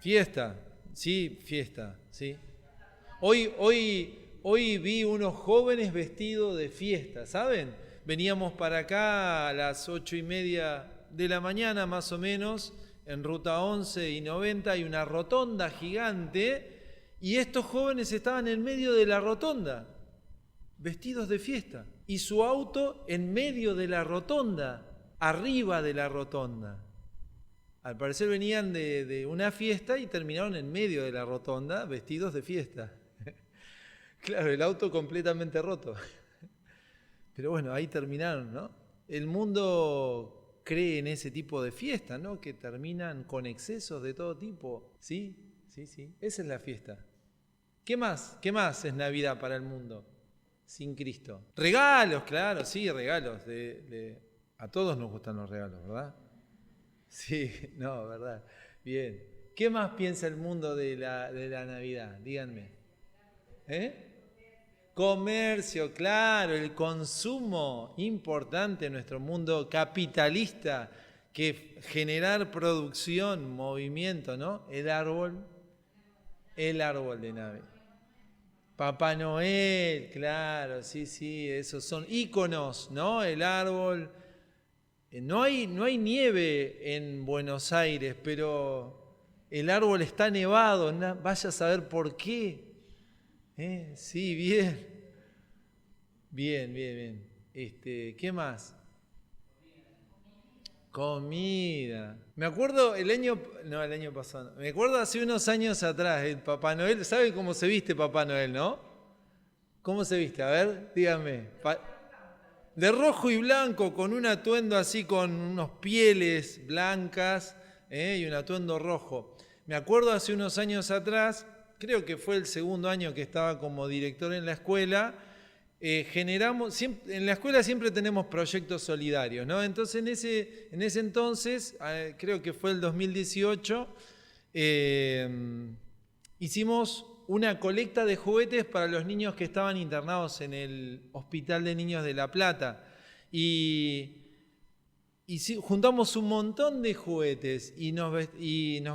Fiesta, sí, fiesta, sí. Hoy vi unos jóvenes vestidos de fiesta, ¿saben? Veníamos para acá a las 8:30 de la mañana más o menos, en ruta 11 y 90 hay una rotonda gigante y estos jóvenes estaban en medio de la rotonda, vestidos de fiesta, y su auto en medio de la rotonda, arriba de la rotonda. Al parecer venían de una fiesta y terminaron en medio de la rotonda vestidos de fiesta. Claro, el auto completamente roto. Pero bueno, ahí terminaron, ¿no? El mundo cree en ese tipo de fiestas, ¿no? Que terminan con excesos de todo tipo. ¿Sí? Sí, sí. Esa es la fiesta. ¿Qué más? ¿Qué más es Navidad para el mundo sin Cristo? Regalos, claro, sí, regalos. A todos nos gustan los regalos, ¿verdad? Sí, no, verdad. Bien. ¿Qué más piensa el mundo de la Navidad? Díganme. Comercio, claro, el consumo importante en nuestro mundo capitalista, que generar producción, movimiento, ¿no? El árbol de Navidad. Papá Noel, claro, sí, esos son íconos, ¿no? El árbol. No hay nieve en Buenos Aires, pero el árbol está nevado, vaya a saber por qué. Sí, bien. Bien. ¿Qué más? Comida. Me acuerdo el año pasado. Me acuerdo hace unos años atrás, el Papá Noel. ¿Saben cómo se viste Papá Noel, no? ¿Cómo se viste? A ver, díganme. De rojo y blanco, con un atuendo así, con unos pieles blancas y un atuendo rojo. Me acuerdo hace unos años atrás, creo que fue el segundo año que estaba como director en la escuela, en la escuela siempre tenemos proyectos solidarios, ¿no? Entonces en ese entonces, creo que fue el 2018, hicimos una colecta de juguetes para los niños que estaban internados en el Hospital de Niños de La Plata. Y juntamos un montón de juguetes y nos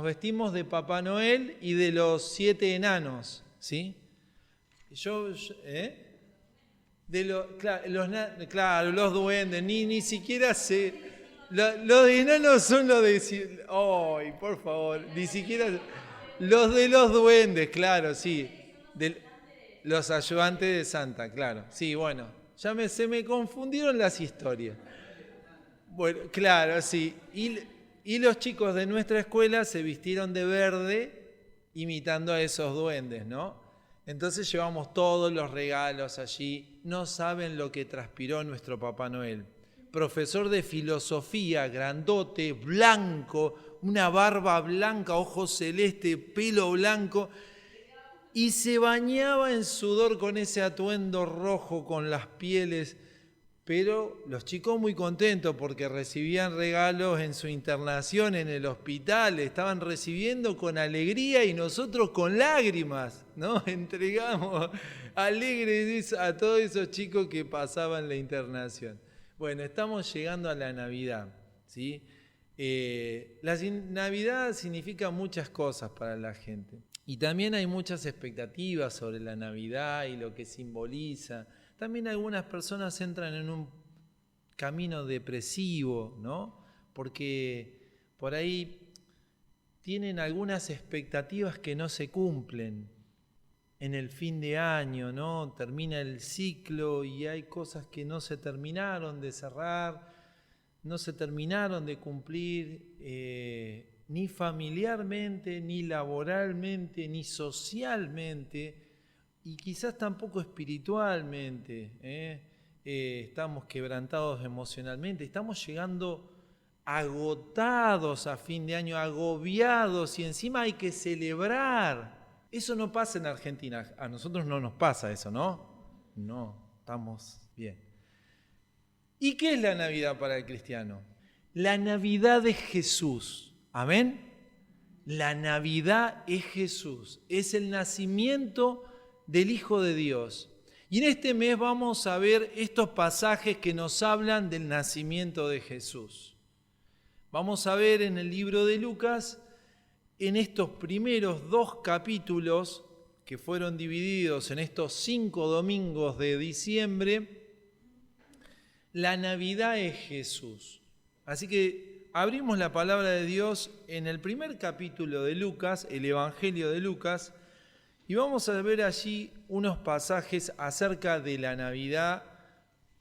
vestimos de Papá Noel y de los 7 enanos, ¿sí? Los duendes, ni siquiera sé. Los enanos son los de... ¡Ay, por favor! Ni siquiera... Los de los duendes, claro, sí. Los ayudantes de Santa, claro. Sí, bueno, se me confundieron las historias. Bueno, claro, sí. Y los chicos de nuestra escuela se vistieron de verde imitando a esos duendes, ¿no? Entonces llevamos todos los regalos allí. No saben lo que transpiró nuestro Papá Noel. Profesor de filosofía, grandote, blanco, una barba blanca, ojos celeste, pelo blanco, y se bañaba en sudor con ese atuendo rojo, con las pieles. Pero los chicos muy contentos porque recibían regalos en su internación en el hospital, estaban recibiendo con alegría y nosotros con lágrimas, ¿no? Entregamos alegres a todos esos chicos que pasaban la internación. Bueno, estamos llegando a la Navidad, ¿sí? La Navidad significa muchas cosas para la gente y también hay muchas expectativas sobre la Navidad y lo que simboliza. También algunas personas entran en un camino depresivo, ¿no? Porque por ahí tienen algunas expectativas que no se cumplen en el fin de año, ¿no? Termina el ciclo y hay cosas que no se terminaron de cerrar, no se terminaron de cumplir ni familiarmente, ni laboralmente, ni socialmente, y quizás tampoco espiritualmente. Estamos quebrantados emocionalmente, estamos llegando agotados a fin de año, agobiados, y encima hay que celebrar. Eso no pasa en Argentina, a nosotros no nos pasa eso, ¿no? No, estamos bien. ¿Y qué es la Navidad para el cristiano? La Navidad es Jesús, ¿amén? La Navidad es Jesús, es el nacimiento del Hijo de Dios. Y en este mes vamos a ver estos pasajes que nos hablan del nacimiento de Jesús. Vamos a ver en el libro de Lucas en estos primeros 2 capítulos que fueron divididos en estos 5 domingos de diciembre, la Navidad es Jesús. Así que abrimos la palabra de Dios en el primer capítulo de Lucas, el Evangelio de Lucas, y vamos a ver allí unos pasajes acerca de la Navidad,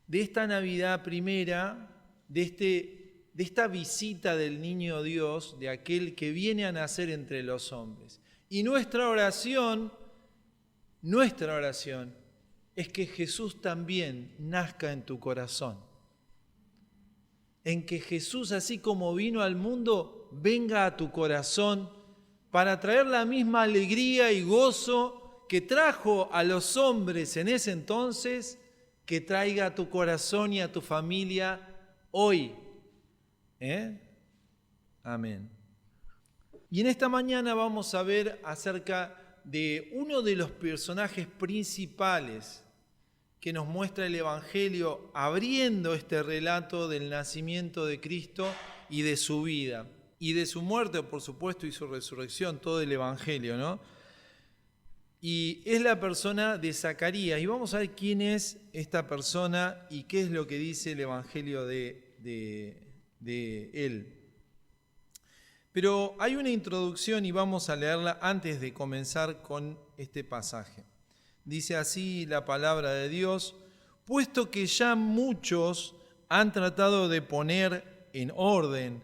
de esta Navidad primera, de esta visita del niño Dios, de aquel que viene a nacer entre los hombres. Y nuestra oración es que Jesús también nazca en tu corazón. En que Jesús, así como vino al mundo, venga a tu corazón para traer la misma alegría y gozo que trajo a los hombres en ese entonces, que traiga a tu corazón y a tu familia hoy. Amén. Y en esta mañana vamos a ver acerca de uno de los personajes principales que nos muestra el Evangelio, abriendo este relato del nacimiento de Cristo y de su vida, y de su muerte, por supuesto, y su resurrección, todo el Evangelio, ¿no? Y es la persona de Zacarías, y vamos a ver quién es esta persona y qué es lo que dice el Evangelio de él. Pero hay una introducción y vamos a leerla antes de comenzar con este pasaje. Dice así la palabra de Dios: puesto que ya muchos han tratado de poner en orden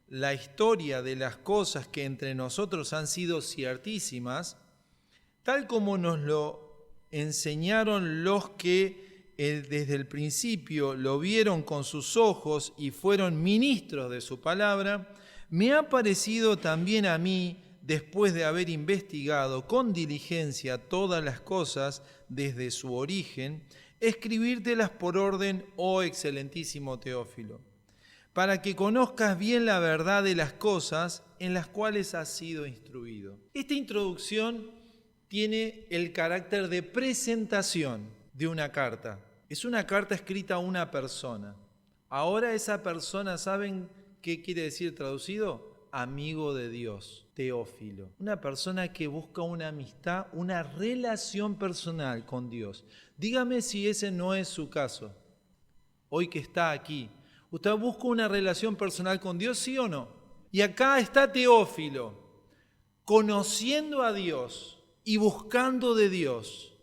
la historia de las cosas que entre nosotros han sido ciertísimas, tal como nos lo enseñaron los que desde el principio lo vieron con sus ojos y fueron ministros de su palabra, me ha parecido también a mí, después de haber investigado con diligencia todas las cosas desde su origen, escribírtelas por orden, oh excelentísimo Teófilo, para que conozcas bien la verdad de las cosas en las cuales has sido instruido. Esta introducción tiene el carácter de presentación de una carta. Es una carta escrita a una persona. Ahora esa persona, ¿saben qué quiere decir traducido? Amigo de Dios, Teófilo. Una persona que busca una amistad, una relación personal con Dios. Dígame si ese no es su caso. Hoy que está aquí, ¿usted busca una relación personal con Dios, sí o no? Y acá está Teófilo, conociendo a Dios y buscando de Dios,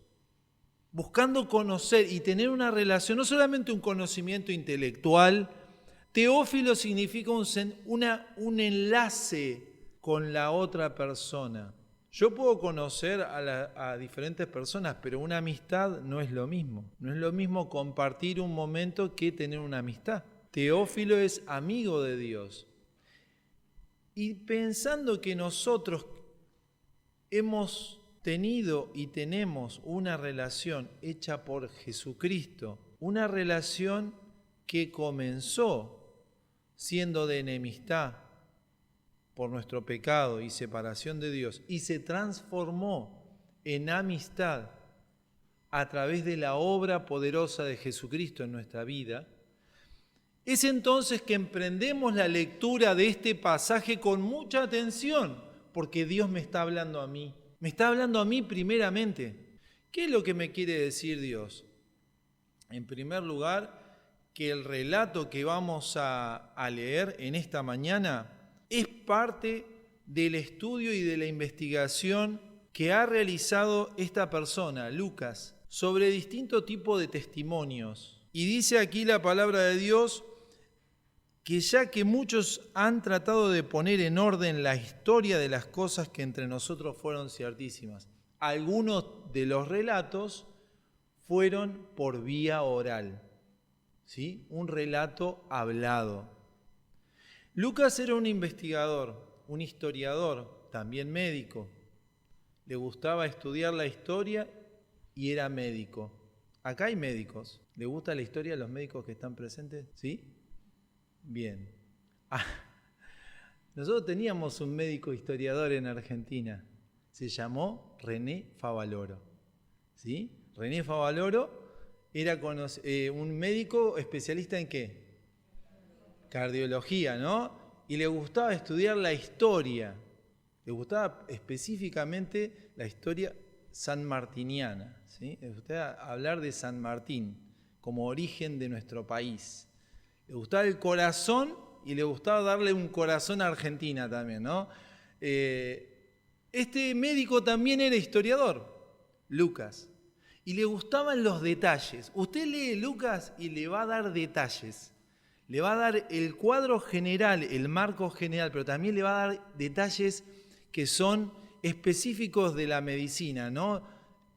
buscando conocer y tener una relación, no solamente un conocimiento intelectual. Teófilo significa un enlace con la otra persona. Yo puedo conocer a diferentes personas, pero una amistad no es lo mismo. No es lo mismo compartir un momento que tener una amistad. Teófilo es amigo de Dios. Y pensando que nosotros hemos tenido y tenemos una relación hecha por Jesucristo, una relación que comenzó siendo de enemistad por nuestro pecado y separación de Dios, y se transformó en amistad a través de la obra poderosa de Jesucristo en nuestra vida, es entonces que emprendemos la lectura de este pasaje con mucha atención, porque Dios me está hablando a mí. Me está hablando a mí primeramente. ¿Qué es lo que me quiere decir Dios? En primer lugar, que el relato que vamos a leer en esta mañana es parte del estudio y de la investigación que ha realizado esta persona, Lucas, sobre distinto tipo de testimonios. Y dice aquí la palabra de Dios que ya que muchos han tratado de poner en orden la historia de las cosas que entre nosotros fueron ciertísimas, algunos de los relatos fueron por vía oral, ¿sí? Un relato hablado. Lucas era un investigador, un historiador, también médico. Le gustaba estudiar la historia y era médico. Acá hay médicos. ¿Le gusta la historia a los médicos que están presentes? ¿Sí? Bien. Nosotros teníamos un médico historiador en Argentina. Se llamó René Favaloro. ¿Sí? René Favaloro era un médico especialista en ¿qué? Cardiología, ¿no? Y le gustaba estudiar la historia. Le gustaba específicamente la historia sanmartiniana, ¿sí? Le gustaba hablar de San Martín como origen de nuestro país. Le gustaba el corazón y le gustaba darle un corazón a Argentina también, ¿no? Este médico también era historiador, Lucas, y le gustaban los detalles. Usted lee Lucas y le va a dar detalles. Le va a dar el cuadro general, el marco general, pero también le va a dar detalles que son específicos de la medicina, ¿no?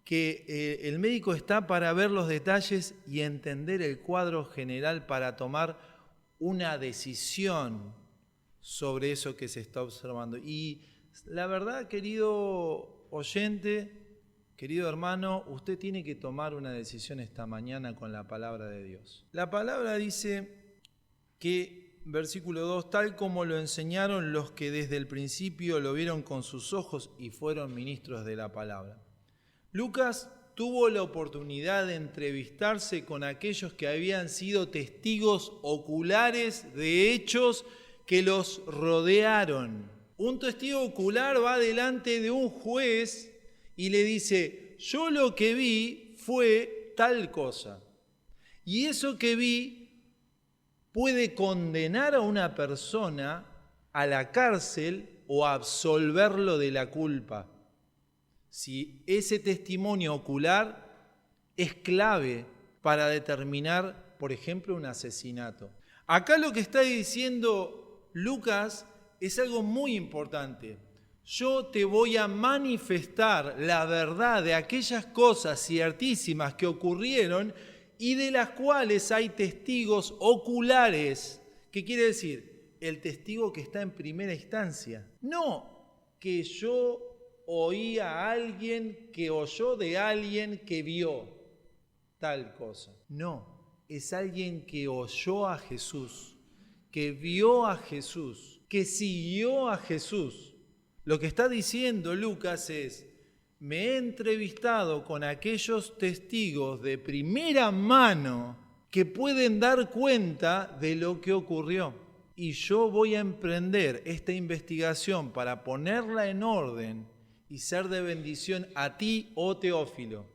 Que el médico está para ver los detalles y entender el cuadro general para tomar una decisión sobre eso que se está observando. Y la verdad, querido oyente, querido hermano, usted tiene que tomar una decisión esta mañana con la palabra de Dios. La palabra dice que, versículo 2, tal como lo enseñaron los que desde el principio lo vieron con sus ojos y fueron ministros de la palabra. Lucas tuvo la oportunidad de entrevistarse con aquellos que habían sido testigos oculares de hechos que los rodearon. Un testigo ocular va delante de un juez y le dice, yo lo que vi fue tal cosa. Y eso que vi puede condenar a una persona a la cárcel o absolverlo de la culpa. Si ese testimonio ocular es clave para determinar, por ejemplo, un asesinato. Acá lo que está diciendo Lucas es algo muy importante. Yo te voy a manifestar la verdad de aquellas cosas ciertísimas que ocurrieron y de las cuales hay testigos oculares. ¿Qué quiere decir? El testigo que está en primera instancia. No que yo oí a alguien que oyó de alguien que vio tal cosa. No, es alguien que oyó a Jesús, que vio a Jesús, que siguió a Jesús. Lo que está diciendo Lucas es, me he entrevistado con aquellos testigos de primera mano que pueden dar cuenta de lo que ocurrió. Y yo voy a emprender esta investigación para ponerla en orden y ser de bendición a ti, oh Teófilo.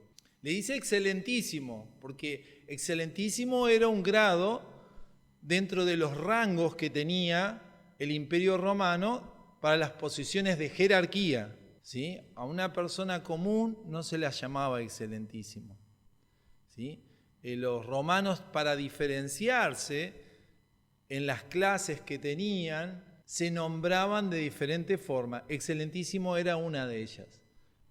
Le dice excelentísimo, porque excelentísimo era un grado dentro de los rangos que tenía el Imperio Romano para las posiciones de jerarquía. ¿Sí? A una persona común no se la llamaba excelentísimo. ¿Sí? Los romanos, para diferenciarse en las clases que tenían, se nombraban de diferente forma. Excelentísimo era una de ellas,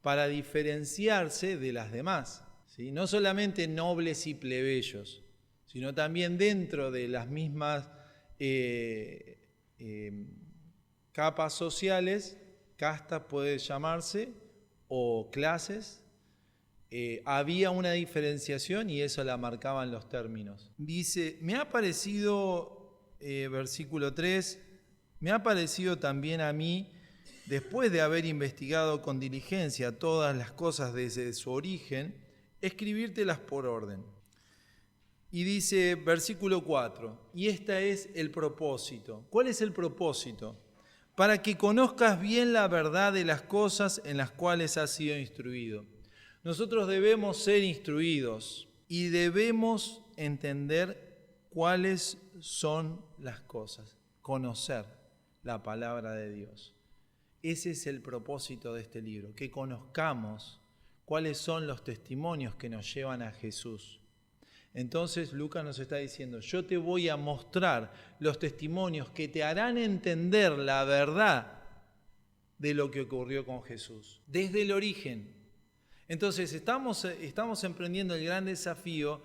para diferenciarse de las demás. ¿Sí? No solamente nobles y plebeyos, sino también dentro de las mismas capas sociales, casta puede llamarse, o clases, había una diferenciación y eso la marcaban los términos. Dice, me ha parecido, versículo 3, me ha parecido también a mí, después de haber investigado con diligencia todas las cosas desde su origen, escribírtelas por orden. Y dice, versículo 4, y este es el propósito. ¿Cuál es el propósito? Para que conozcas bien la verdad de las cosas en las cuales has sido instruido. Nosotros debemos ser instruidos y debemos entender cuáles son las cosas, conocer la palabra de Dios. Ese es el propósito de este libro, que conozcamos cuáles son los testimonios que nos llevan a Jesús. Entonces Lucas nos está diciendo, yo te voy a mostrar los testimonios que te harán entender la verdad de lo que ocurrió con Jesús, desde el origen. Entonces estamos emprendiendo el gran desafío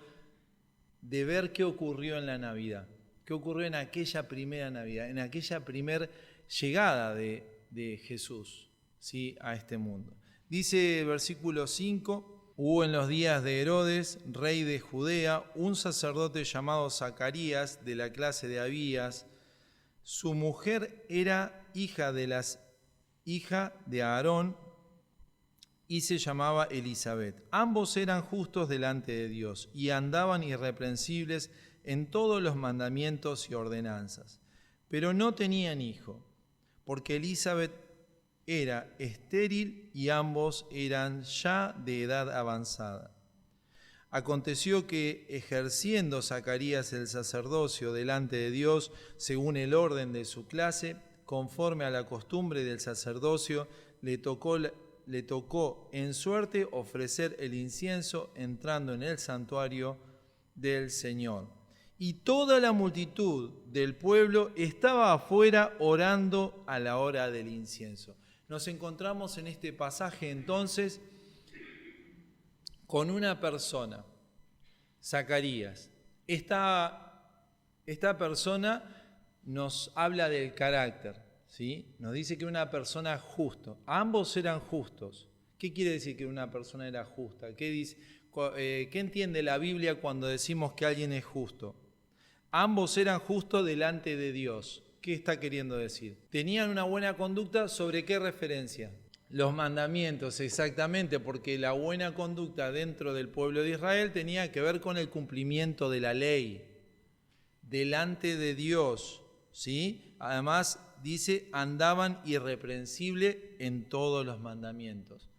de ver qué ocurrió en la Navidad, qué ocurrió en aquella primera Navidad, en aquella primera llegada de Jesús, ¿sí?, a este mundo. Dice versículo 5, hubo en los días de Herodes, rey de Judea, un sacerdote llamado Zacarías, de la clase de Abías. Su mujer era hija de Aarón y se llamaba Elisabet. Ambos eran justos delante de Dios y andaban irreprensibles en todos los mandamientos y ordenanzas. Pero no tenían hijo, porque Elisabet era estéril y ambos eran ya de edad avanzada. Aconteció que, ejerciendo Zacarías el sacerdocio delante de Dios según el orden de su clase, conforme a la costumbre del sacerdocio, le tocó en suerte ofrecer el incienso entrando en el santuario del Señor. Y toda la multitud del pueblo estaba afuera orando a la hora del incienso. Nos encontramos en este pasaje entonces con una persona, Zacarías. Esta persona nos habla del carácter, ¿sí? Nos dice que una persona justa. Ambos eran justos. ¿Qué quiere decir que una persona era justa? ¿Qué entiende la Biblia cuando decimos que alguien es justo? Ambos eran justos delante de Dios. ¿Qué está queriendo decir? Tenían una buena conducta, ¿sobre qué referencia? Los mandamientos, exactamente, porque la buena conducta dentro del pueblo de Israel tenía que ver con el cumplimiento de la ley, delante de Dios, ¿sí? Además, dice, andaban irreprensibles en todos los mandamientos.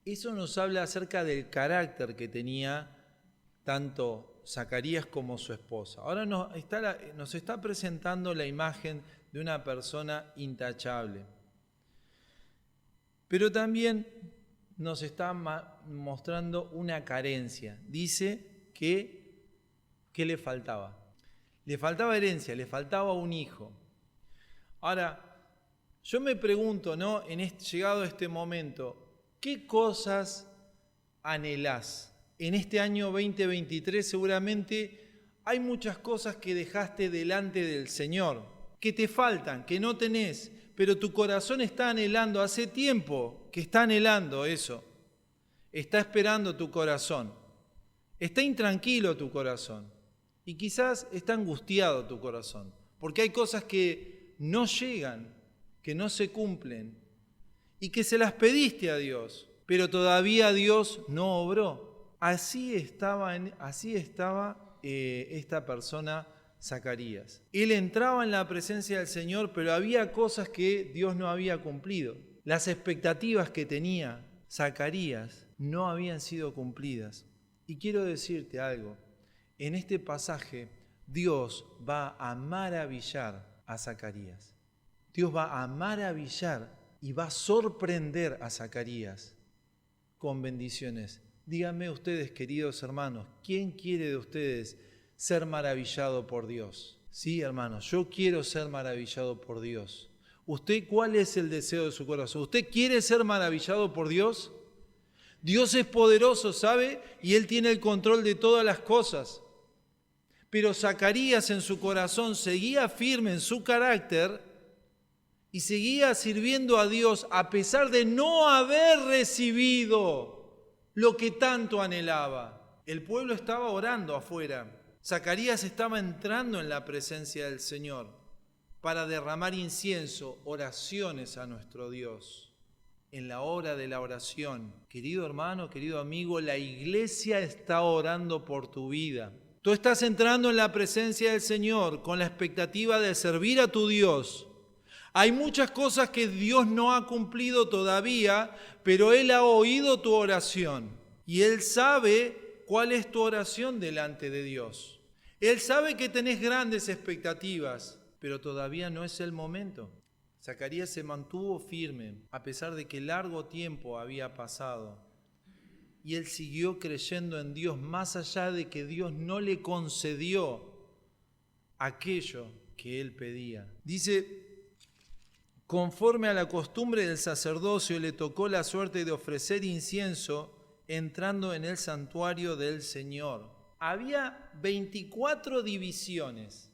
Eso nos habla acerca del carácter que tenía tanto Zacarías como su esposa. Ahora nos está presentando la imagen de una persona intachable. Pero también nos está mostrando una carencia. Dice que le faltaba. Le faltaba herencia, le faltaba un hijo. Ahora, yo me pregunto, ¿no? Llegado a este momento, ¿qué cosas anhelás? En este año 2023 seguramente hay muchas cosas que dejaste delante del Señor, que te faltan, que no tenés, pero tu corazón está anhelando, hace tiempo que está anhelando eso. Está esperando tu corazón. Está intranquilo tu corazón. Y quizás está angustiado tu corazón, porque hay cosas que no llegan, que no se cumplen, y que se las pediste a Dios, pero todavía Dios no obró. Así estaba esta persona, Zacarías. Él entraba en la presencia del Señor, pero había cosas que Dios no había cumplido. Las expectativas que tenía Zacarías no habían sido cumplidas. Y quiero decirte algo, en este pasaje Dios va a maravillar a Zacarías. Dios va a maravillar y va a sorprender a Zacarías con bendiciones. Díganme ustedes, queridos hermanos, ¿quién quiere de ustedes ser maravillado por Dios? Sí, hermanos, yo quiero ser maravillado por Dios. ¿Usted cuál es el deseo de su corazón? ¿Usted quiere ser maravillado por Dios? Dios es poderoso, ¿sabe? Y Él tiene el control de todas las cosas. Pero Zacarías en su corazón seguía firme en su carácter y seguía sirviendo a Dios a pesar de no haber recibido lo que tanto anhelaba. El pueblo estaba orando afuera. Zacarías estaba entrando en la presencia del Señor para derramar incienso, oraciones a nuestro Dios. En la hora de la oración, querido hermano, querido amigo, la iglesia está orando por tu vida. Tú estás entrando en la presencia del Señor con la expectativa de servir a tu Dios. Hay muchas cosas que Dios no ha cumplido todavía, pero Él ha oído tu oración y Él sabe cuál es tu oración delante de Dios. Él sabe que tenés grandes expectativas, pero todavía no es el momento. Zacarías se mantuvo firme a pesar de que largo tiempo había pasado y él siguió creyendo en Dios más allá de que Dios no le concedió aquello que él pedía. Dice, conforme a la costumbre del sacerdocio, le tocó la suerte de ofrecer incienso entrando en el santuario del Señor. Había 24 divisiones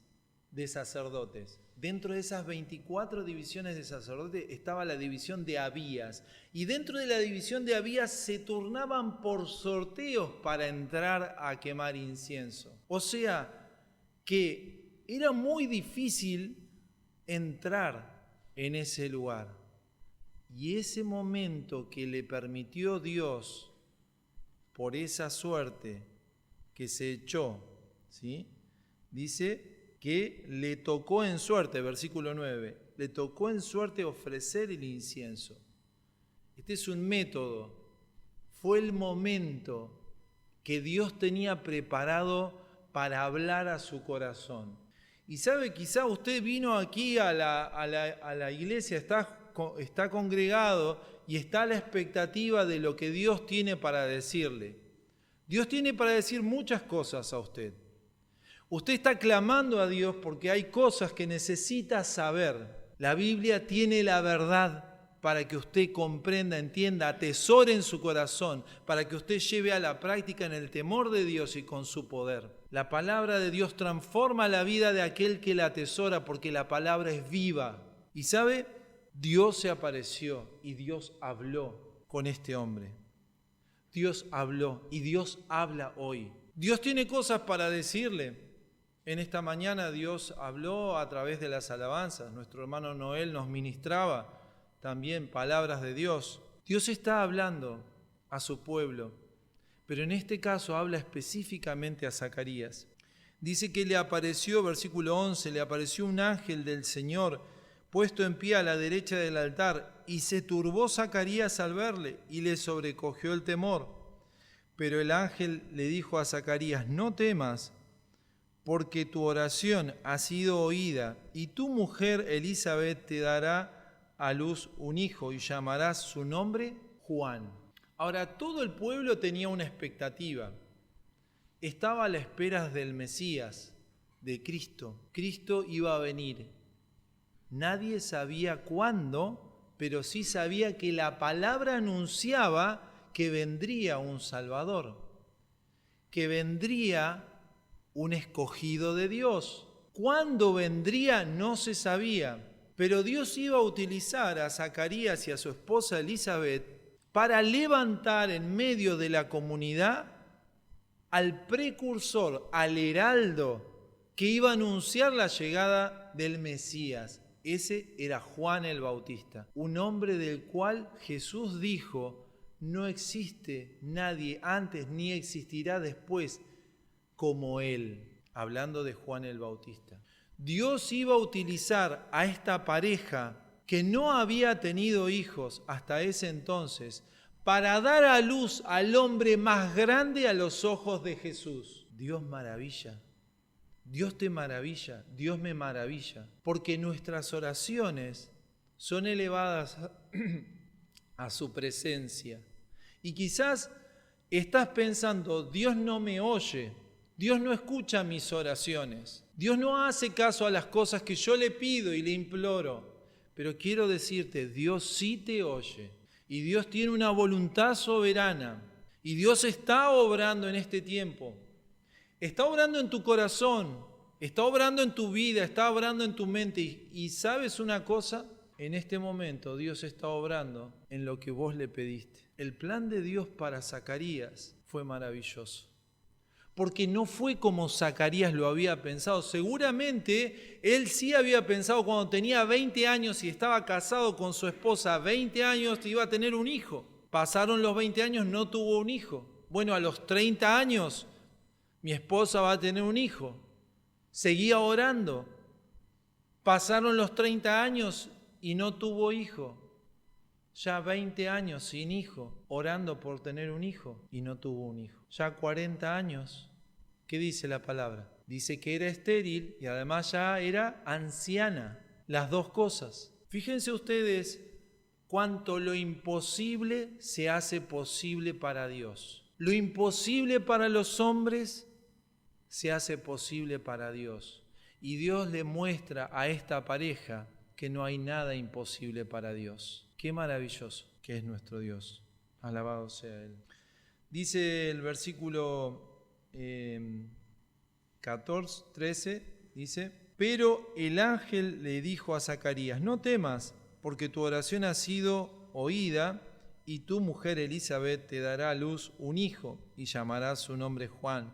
de sacerdotes. Dentro de esas 24 divisiones de sacerdotes estaba la división de Abías. Y dentro de la división de Abías se turnaban por sorteos para entrar a quemar incienso. O sea que era muy difícil entrar en ese lugar. Y ese momento que le permitió Dios por esa suerte que se echó, ¿sí? Dice que le tocó en suerte, versículo 9, le tocó en suerte ofrecer el incienso. Este es un método. Fue el momento que Dios tenía preparado para hablar a su corazón. Y sabe, quizá usted vino aquí a la iglesia, está congregado y está a la expectativa de lo que Dios tiene para decirle. Dios tiene para decir muchas cosas a usted. Usted está clamando a Dios porque hay cosas que necesita saber. La Biblia tiene la verdad para que usted comprenda, entienda, atesore en su corazón, para que usted lleve a la práctica en el temor de Dios y con su poder. La palabra de Dios transforma la vida de aquel que la atesora porque la palabra es viva. Y ¿sabe? Dios se apareció y Dios habló con este hombre. Dios habló y Dios habla hoy. Dios tiene cosas para decirle. En esta mañana Dios habló a través de las alabanzas. Nuestro hermano Noel nos ministraba también palabras de Dios. Dios está hablando a su pueblo, pero en este caso habla específicamente a Zacarías. Dice que le apareció, versículo 11, le apareció un ángel del Señor puesto en pie a la derecha del altar, y se turbó Zacarías al verle, y le sobrecogió el temor. Pero el ángel le dijo a Zacarías: no temas, porque tu oración ha sido oída, y tu mujer Elisabet te dará a luz un hijo, y llamarás su nombre Juan. Ahora, todo el pueblo tenía una expectativa. Estaba a la espera del Mesías, de Cristo. Cristo iba a venir. Nadie sabía cuándo, pero sí sabía que la palabra anunciaba que vendría un Salvador, que vendría un escogido de Dios. ¿Cuándo vendría? No se sabía. Pero Dios iba a utilizar a Zacarías y a su esposa Elisabet para levantar en medio de la comunidad al precursor, al heraldo que iba a anunciar la llegada del Mesías. Ese era Juan el Bautista, un hombre del cual Jesús dijo: no existe nadie antes ni existirá después como él, hablando de Juan el Bautista. Dios iba a utilizar a esta pareja que no había tenido hijos hasta ese entonces para dar a luz al hombre más grande a los ojos de Jesús. Dios maravilla, Dios te maravilla, Dios me maravilla, porque nuestras oraciones son elevadas a su presencia. Y quizás estás pensando: Dios no me oye, Dios no escucha mis oraciones, Dios no hace caso a las cosas que yo le pido y le imploro. Pero quiero decirte, Dios sí te oye y Dios tiene una voluntad soberana y Dios está obrando en este tiempo. Está obrando en tu corazón, está obrando en tu vida, está obrando en tu mente. Y ¿sabes una cosa? En este momento Dios está obrando en lo que vos le pediste. El plan de Dios para Zacarías fue maravilloso. Porque no fue como Zacarías lo había pensado. Seguramente él sí había pensado cuando tenía 20 años y estaba casado con su esposa, 20 años, iba a tener un hijo. Pasaron los 20 años, no tuvo un hijo. Bueno, a los 30 años, mi esposa va a tener un hijo. Seguía orando. Pasaron los 30 años y no tuvo hijo. Ya 20 años sin hijo, orando por tener un hijo y no tuvo un hijo. Ya 40 años, ¿qué dice la palabra? Dice que era estéril y además ya era anciana. Las dos cosas. Fíjense ustedes cuánto lo imposible se hace posible para Dios. Lo imposible para los hombres se hace posible para Dios. Y Dios le muestra a esta pareja que no hay nada imposible para Dios. Qué maravilloso que es nuestro Dios. Alabado sea Él. Dice el versículo 13, dice: pero el ángel le dijo a Zacarías: no temas, porque tu oración ha sido oída, y tu mujer Elisabet te dará a luz un hijo, y llamarás su nombre Juan.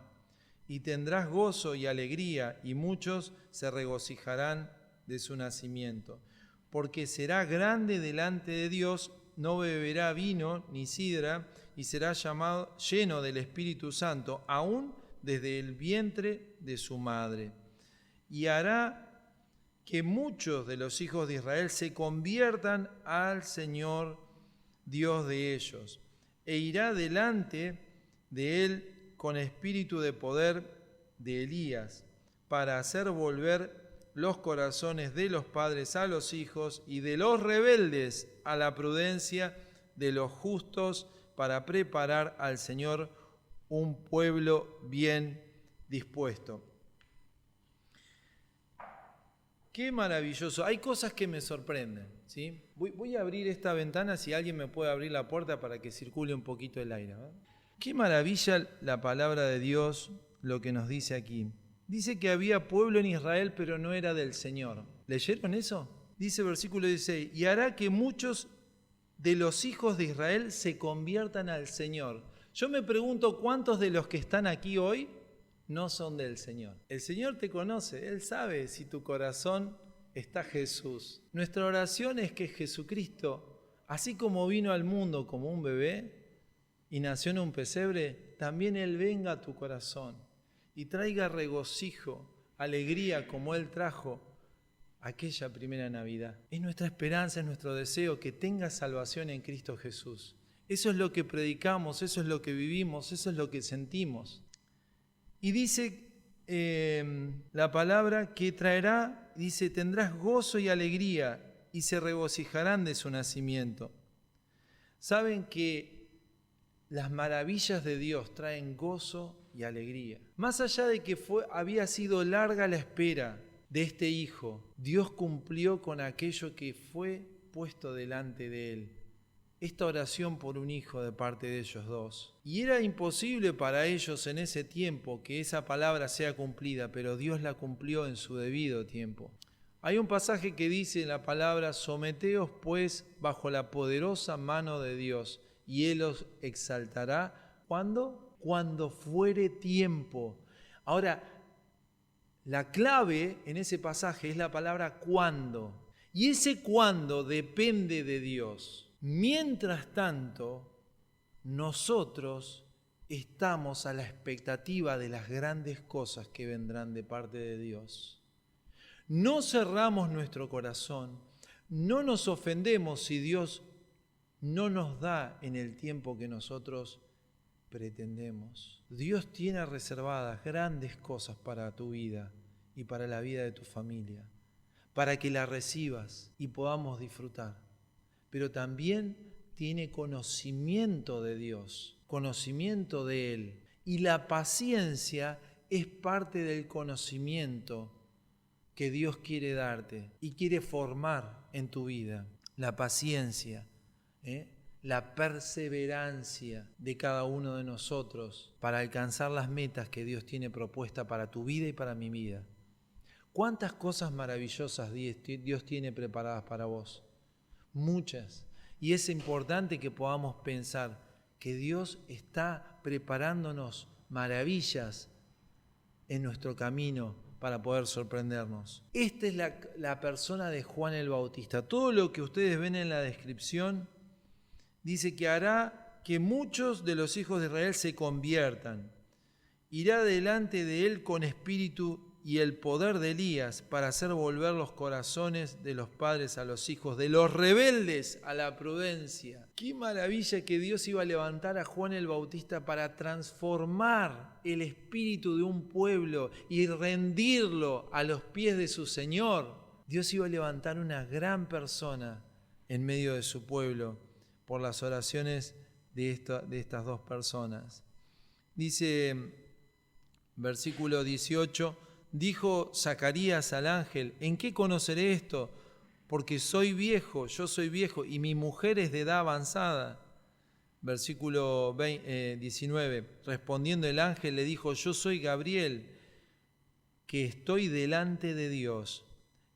Y tendrás gozo y alegría, y muchos se regocijarán de su nacimiento. Porque será grande delante de Dios, no beberá vino ni sidra, y será llamado lleno del Espíritu Santo, aún desde el vientre de su madre. Y hará que muchos de los hijos de Israel se conviertan al Señor Dios de ellos, e irá delante de él con espíritu de poder de Elías, para hacer volver los corazones de los padres a los hijos y de los rebeldes a la prudencia de los justos, para preparar al Señor un pueblo bien dispuesto. Qué maravilloso. Hay cosas que me sorprenden, ¿sí? Voy a abrir esta ventana, si alguien me puede abrir la puerta para que circule un poquito el aire, ¿verdad? Qué maravilla la palabra de Dios, lo que nos dice aquí. Dice que había pueblo en Israel, pero no era del Señor. ¿Leyeron eso? Dice versículo 16, y hará que muchos de los hijos de Israel se conviertan al Señor. Yo me pregunto, ¿cuántos de los que están aquí hoy no son del Señor? El Señor te conoce, Él sabe si tu corazón está Jesús. Nuestra oración es que Jesucristo, así como vino al mundo como un bebé y nació en un pesebre, también Él venga a tu corazón y traiga regocijo, alegría como Él trajo aquella primera Navidad. Es nuestra esperanza, es nuestro deseo que tengas salvación en Cristo Jesús. Eso es lo que predicamos, eso es lo que vivimos, eso es lo que sentimos. Y dice la palabra que traerá, dice, tendrás gozo y alegría y se regocijarán de su nacimiento. Saben que las maravillas de Dios traen gozo y alegría. Más allá de que había sido larga la espera de este hijo, Dios cumplió con aquello que fue puesto delante de él. Esta oración por un hijo de parte de ellos dos. Y era imposible para ellos en ese tiempo que esa palabra sea cumplida, pero Dios la cumplió en su debido tiempo. Hay un pasaje que dice en la palabra, someteos pues bajo la poderosa mano de Dios, y Él os exaltará. ¿Cuándo? Cuando fuere tiempo. Ahora, la clave en ese pasaje es la palabra cuándo. Y ese cuándo depende de Dios. Mientras tanto, nosotros estamos a la expectativa de las grandes cosas que vendrán de parte de Dios. No cerramos nuestro corazón, no nos ofendemos si Dios no nos da en el tiempo que nosotros pretendemos. Dios tiene reservadas grandes cosas para tu vida y para la vida de tu familia, para que la recibas y podamos disfrutar. Pero también tiene conocimiento de Dios, conocimiento de Él. Y la paciencia es parte del conocimiento que Dios quiere darte y quiere formar en tu vida. La paciencia, la perseverancia de cada uno de nosotros para alcanzar las metas que Dios tiene propuesta para tu vida y para mi vida. ¿Cuántas cosas maravillosas Dios tiene preparadas para vos? Muchas. Y es importante que podamos pensar que Dios está preparándonos maravillas en nuestro camino para poder sorprendernos. Esta es la persona de Juan el Bautista. Todo lo que ustedes ven en la descripción dice que hará que muchos de los hijos de Israel se conviertan. Irá delante de él con espíritu y el poder de Elías para hacer volver los corazones de los padres a los hijos, de los rebeldes a la prudencia. Qué maravilla que Dios iba a levantar a Juan el Bautista para transformar el espíritu de un pueblo y rendirlo a los pies de su Señor. Dios iba a levantar una gran persona en medio de su pueblo por las oraciones de estas dos personas. Dice, versículo 18, dijo Zacarías al ángel, ¿en qué conoceré esto? Porque yo soy viejo y mi mujer es de edad avanzada. Versículo 19, respondiendo el ángel le dijo, yo soy Gabriel, que estoy delante de Dios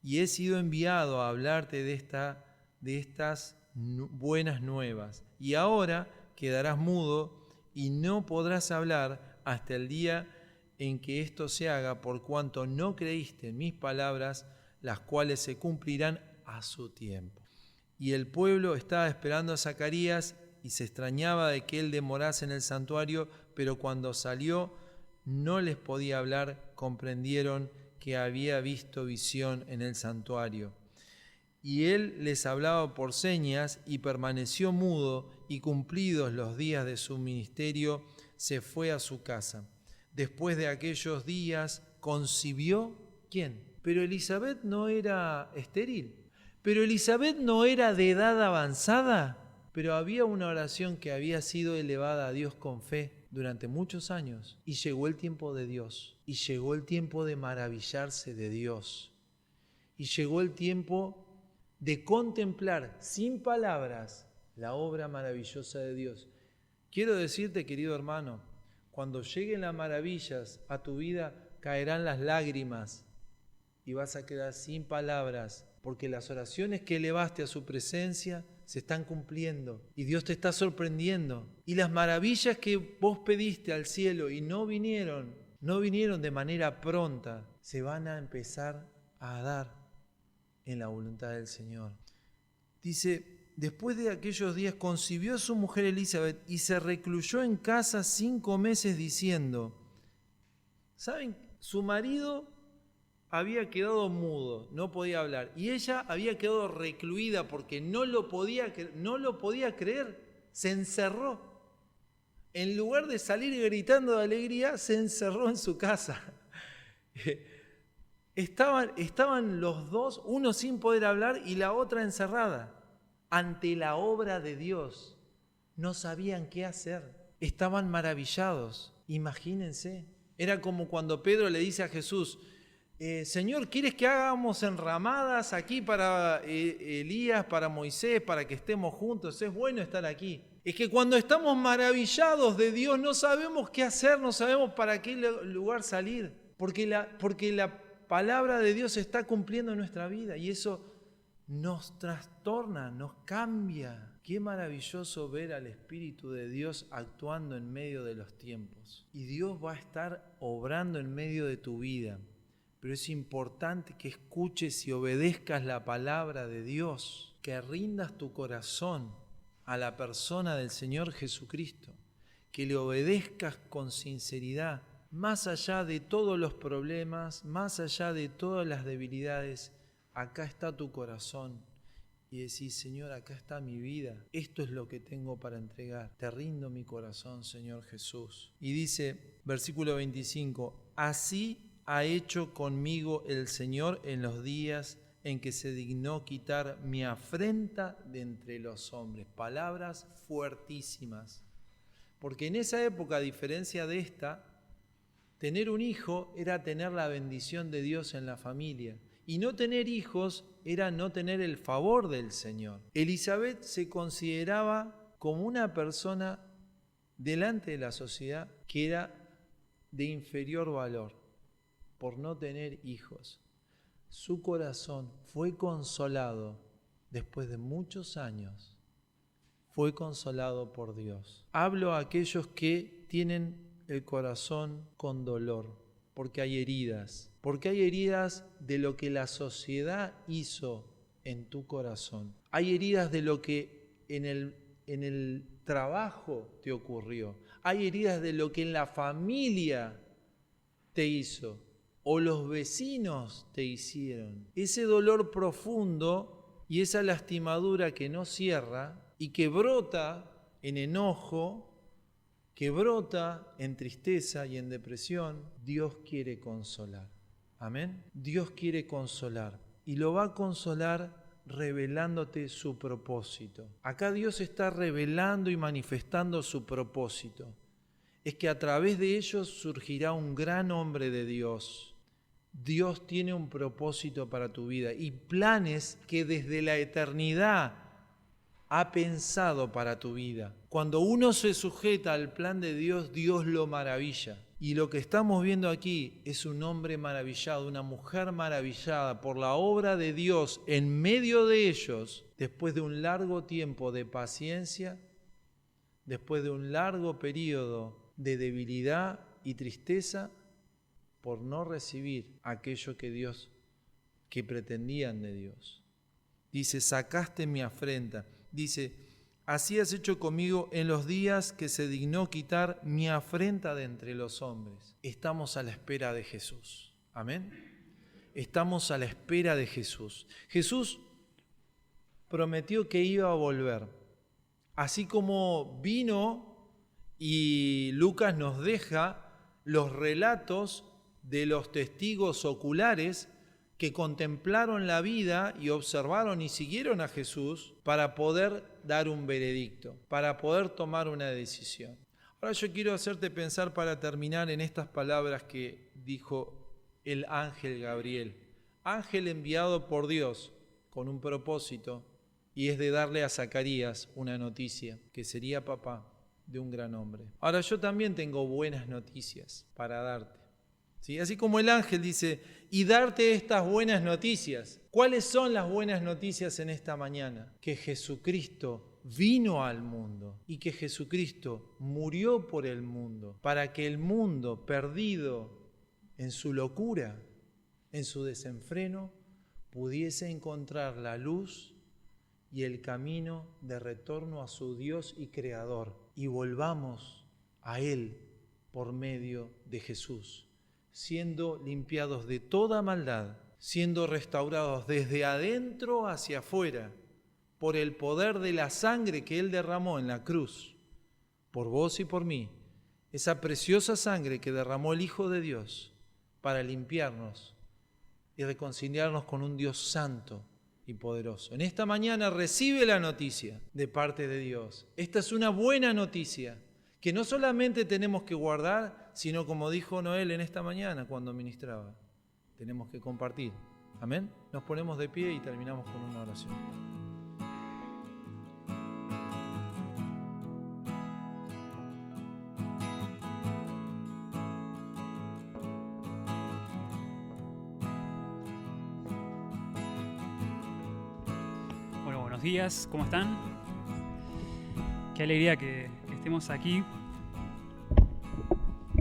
y he sido enviado a hablarte de estas buenas nuevas. Y ahora quedarás mudo y no podrás hablar hasta el día en que esto se haga, por cuanto no creíste en mis palabras, las cuales se cumplirán a su tiempo. Y el pueblo estaba esperando a Zacarías y se extrañaba de que él demorase en el santuario, pero cuando salió no les podía hablar, comprendieron que había visto visión en el santuario. Y él les hablaba por señas y permaneció mudo, y cumplidos los días de su ministerio, se fue a su casa. Después de aquellos días concibió, ¿quién? Pero Elizabeth no era estéril, pero Elizabeth no era de edad avanzada, pero había una oración que había sido elevada a Dios con fe durante muchos años, y llegó el tiempo de Dios, y llegó el tiempo de maravillarse de Dios, y llegó el tiempo de contemplar sin palabras la obra maravillosa de Dios. Quiero decirte, querido hermano, cuando lleguen las maravillas a tu vida, caerán las lágrimas y vas a quedar sin palabras, porque las oraciones que elevaste a su presencia se están cumpliendo y Dios te está sorprendiendo. Y las maravillas que vos pediste al cielo y no vinieron de manera pronta, se van a empezar a dar en la voluntad del Señor. Dice, después de aquellos días concibió a su mujer Elizabeth y se recluyó en casa 5 meses diciendo, ¿saben? Su marido había quedado mudo, no podía hablar, y ella había quedado recluida porque no lo podía creer, se encerró. En lugar de salir gritando de alegría, se encerró en su casa. Estaban los dos, uno sin poder hablar y la otra encerrada, ante la obra de Dios. No sabían qué hacer, estaban maravillados, imagínense. Era como cuando Pedro le dice a Jesús, Señor, ¿quieres que hagamos enramadas aquí para Elías, para Moisés, para que estemos juntos? Es bueno estar aquí. Es que cuando estamos maravillados de Dios no sabemos qué hacer, no sabemos para qué lugar salir, porque la palabra de Dios se está cumpliendo en nuestra vida y eso nos trastorna, nos cambia. Qué maravilloso ver al Espíritu de Dios actuando en medio de los tiempos. Y Dios va a estar obrando en medio de tu vida. Pero es importante que escuches y obedezcas la palabra de Dios, que rindas tu corazón a la persona del Señor Jesucristo, que le obedezcas con sinceridad, más allá de todos los problemas, más allá de todas las debilidades. Acá está tu corazón y decís, Señor, acá está mi vida, esto es lo que tengo para entregar, te rindo mi corazón, Señor Jesús. Y dice, versículo 25, así ha hecho conmigo el Señor en los días en que se dignó quitar mi afrenta de entre los hombres. Palabras fuertísimas, porque en esa época, a diferencia de esta, tener un hijo era tener la bendición de Dios en la familia. Y no tener hijos era no tener el favor del Señor. Elizabeth se consideraba como una persona delante de la sociedad que era de inferior valor por no tener hijos. Su corazón fue consolado después de muchos años. Fue consolado por Dios. Hablo a aquellos que tienen el corazón con dolor, porque hay heridas de lo que la sociedad hizo en tu corazón. Hay heridas de lo que en el trabajo te ocurrió. Hay heridas de lo que en la familia te hizo o los vecinos te hicieron. Ese dolor profundo y esa lastimadura que no cierra y que brota en enojo, que brota en tristeza y en depresión, Dios quiere consolar. Amén. Dios quiere consolar y lo va a consolar revelándote su propósito. Acá Dios está revelando y manifestando su propósito. Es que a través de ellos surgirá un gran hombre de Dios. Dios tiene un propósito para tu vida y planes que desde la eternidad ha pensado para tu vida. Cuando uno se sujeta al plan de Dios, Dios lo maravilla. Y lo que estamos viendo aquí es un hombre maravillado, una mujer maravillada por la obra de Dios en medio de ellos, después de un largo tiempo de paciencia, después de un largo periodo de debilidad y tristeza por no recibir aquello que pretendían de Dios. Dice, sacaste mi afrenta. Dice, así has hecho conmigo en los días que se dignó quitar mi afrenta de entre los hombres. Estamos a la espera de Jesús. Amén. estamos a la espera de Jesús. Jesús prometió que iba a volver. Así como vino y Lucas nos deja los relatos de los testigos oculares que contemplaron la vida y observaron y siguieron a Jesús para poder dar un veredicto, para poder tomar una decisión. Ahora yo quiero hacerte pensar para terminar en estas palabras que dijo el ángel Gabriel. Ángel enviado por Dios con un propósito, y es de darle a Zacarías una noticia, que sería papá de un gran hombre. Ahora yo también tengo buenas noticias para darte. ¿Sí? Así como el ángel dice, y darte estas buenas noticias. ¿Cuáles son las buenas noticias en esta mañana? Que Jesucristo vino al mundo y que Jesucristo murió por el mundo, para que el mundo perdido en su locura, en su desenfreno, pudiese encontrar la luz y el camino de retorno a su Dios y Creador, y volvamos a Él por medio de Jesús, siendo limpiados de toda maldad, siendo restaurados desde adentro hacia afuera, por el poder de la sangre que Él derramó en la cruz, por vos y por mí, esa preciosa sangre que derramó el Hijo de Dios para limpiarnos y reconciliarnos con un Dios santo y poderoso. En esta mañana recibe la noticia de parte de Dios. Esta es una buena noticia que no solamente tenemos que guardar, sino como dijo Noel en esta mañana cuando ministraba, tenemos que compartir. Amén. Nos ponemos de pie y terminamos con una oración. Buenos días, ¿cómo están? Qué alegría que estemos aquí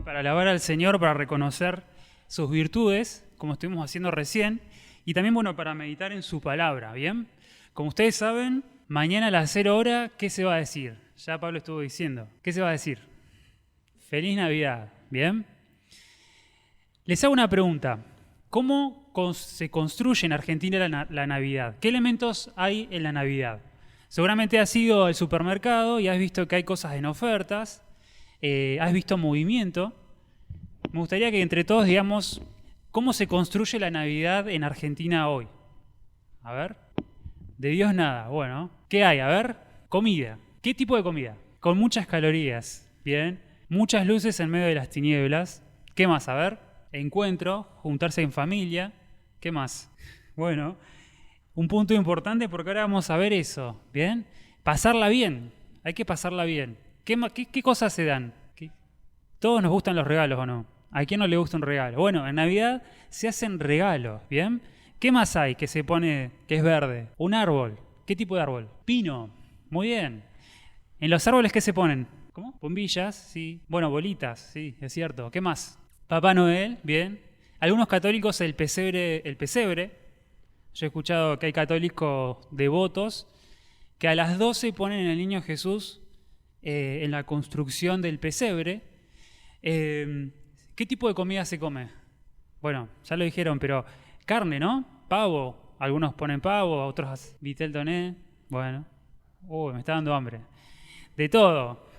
para alabar al Señor, para reconocer sus virtudes, como estuvimos haciendo recién, y también, para meditar en su palabra, ¿bien? Como ustedes saben, mañana a las 0 horas, ¿qué se va a decir? Ya Pablo estuvo diciendo. ¿Qué se va a decir? Feliz Navidad, ¿bien? Les hago una pregunta. ¿Cómo se construye en Argentina la Navidad? ¿Qué elementos hay en la Navidad? Seguramente has ido al supermercado y has visto que hay cosas en ofertas, has visto movimiento. Me gustaría que entre todos digamos cómo se construye la Navidad en Argentina hoy. A ver, de Dios nada. Bueno, ¿qué hay? A ver, comida. ¿Qué tipo de comida? Con muchas calorías, ¿bien? Muchas luces en medio de las tinieblas. ¿Qué más? A ver, encuentro, juntarse en familia. ¿Qué más? Bueno, un punto importante porque ahora vamos a ver eso, ¿bien? Pasarla bien, hay que pasarla bien. ¿Qué cosas se dan? ¿Todos nos gustan los regalos o no? ¿A quién no le gusta un regalo? Bueno, en Navidad se hacen regalos, ¿bien? ¿Qué más hay que se pone, que es verde? Un árbol. ¿Qué tipo de árbol? Pino. Muy bien. ¿En los árboles qué se ponen? ¿Cómo? Bombillas, sí. Bueno, bolitas, sí, es cierto. ¿Qué más? Papá Noel, bien. Algunos católicos el pesebre. Yo he escuchado que hay católicos devotos que a las 12 ponen al niño Jesús en la construcción del pesebre. ¿Qué tipo de comida se come? Bueno, ya lo dijeron, pero carne, ¿no? Pavo. Algunos ponen pavo, otros vitel toné. Bueno, me está dando hambre. De todo.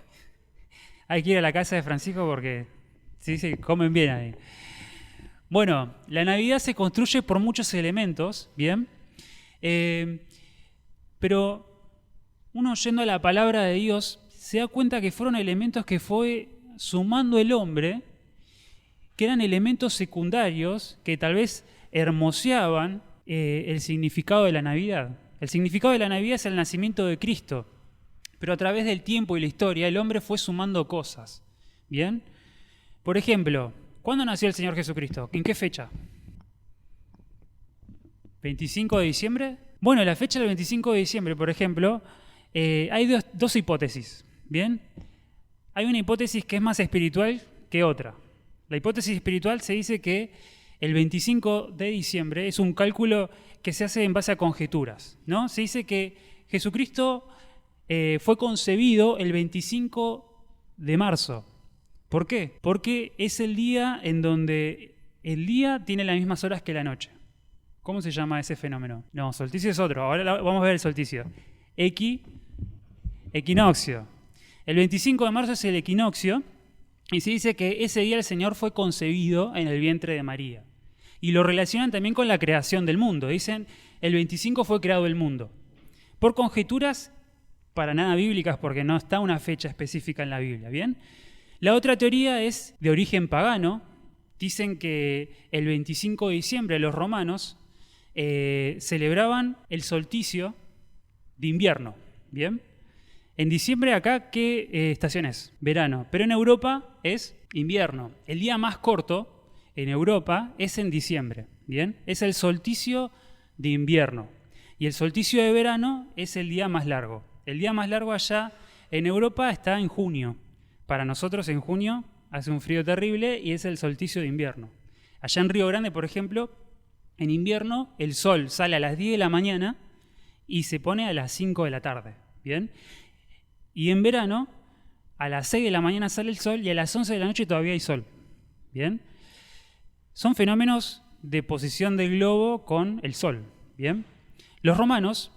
Hay que ir a la casa de Francisco porque sí, comen bien ahí. Bueno, la Navidad se construye por muchos elementos, ¿bien? Pero uno yendo a la palabra de Dios se da cuenta que fueron elementos que fue sumando el hombre, que eran elementos secundarios que tal vez hermoseaban el significado de la Navidad. El significado de la Navidad es el nacimiento de Cristo, pero a través del tiempo y la historia el hombre fue sumando cosas, ¿bien? Por ejemplo, ¿cuándo nació el Señor Jesucristo? ¿En qué fecha? ¿25 de diciembre? Bueno, la fecha del 25 de diciembre, por ejemplo, hay dos hipótesis, ¿bien? Hay una hipótesis que es más espiritual que otra. La hipótesis espiritual se dice que el 25 de diciembre es un cálculo que se hace en base a conjeturas, ¿no? Se dice que Jesucristo fue concebido el 25 de marzo. ¿Por qué? Porque es el día en donde el día tiene las mismas horas que la noche. ¿Cómo se llama ese fenómeno? No, solsticio es otro. Ahora vamos a ver el solsticio. Equinoccio. El 25 de marzo es el equinoccio y se dice que ese día el Señor fue concebido en el vientre de María. Y lo relacionan también con la creación del mundo. Dicen, el 25 fue creado el mundo. Por conjeturas para nada bíblicas, porque no está una fecha específica en la Biblia, ¿bien? La otra teoría es de origen pagano. Dicen que el 25 de diciembre los romanos celebraban el solsticio de invierno, ¿bien? En diciembre acá, ¿qué estación es? Verano. Pero en Europa es invierno. El día más corto en Europa es en diciembre, ¿bien? Es el solsticio de invierno. Y el solsticio de verano es el día más largo. El día más largo allá en Europa está en junio. Para nosotros en junio hace un frío terrible y es el solsticio de invierno. Allá en Río Grande, por ejemplo, en invierno el sol sale a las 10 de la mañana y se pone a las 5 de la tarde, ¿bien? Y en verano, a las 6 de la mañana sale el sol y a las 11 de la noche todavía hay sol, ¿bien? Son fenómenos de posición del globo con el sol, ¿bien? Los romanos,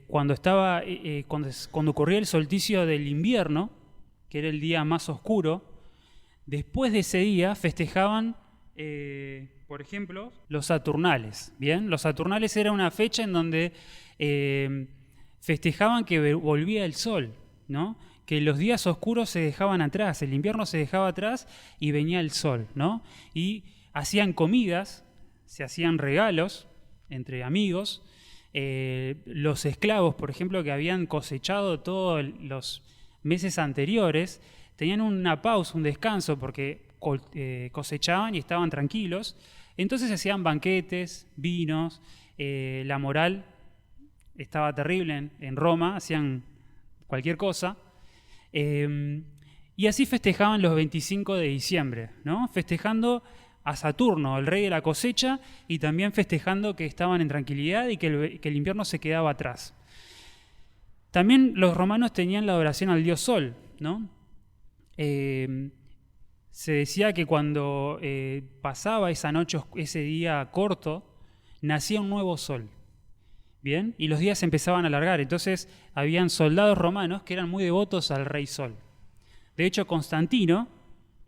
cuando ocurría el solsticio del invierno, que era el día más oscuro, después de ese día festejaban, por ejemplo, los Saturnales, ¿bien? Los Saturnales era una fecha en donde festejaban que volvía el sol, ¿no? Que los días oscuros se dejaban atrás, el invierno se dejaba atrás y venía el sol, ¿no? Y hacían comidas, se hacían regalos entre amigos. Los esclavos, por ejemplo, que habían cosechado todos los meses anteriores, tenían una pausa, un descanso, porque cosechaban y estaban tranquilos. Entonces se hacían banquetes, vinos, la moral estaba terrible en Roma, hacían cualquier cosa. Y así festejaban los 25 de diciembre, ¿no? Festejando a Saturno, el rey de la cosecha, y también festejando que estaban en tranquilidad y que el invierno se quedaba atrás. También los romanos tenían la adoración al dios Sol, ¿no? Se decía que cuando pasaba esa noche, ese día corto, nacía un nuevo sol, ¿bien? Y los días se empezaban a alargar. Entonces habían soldados romanos que eran muy devotos al rey Sol. De hecho, Constantino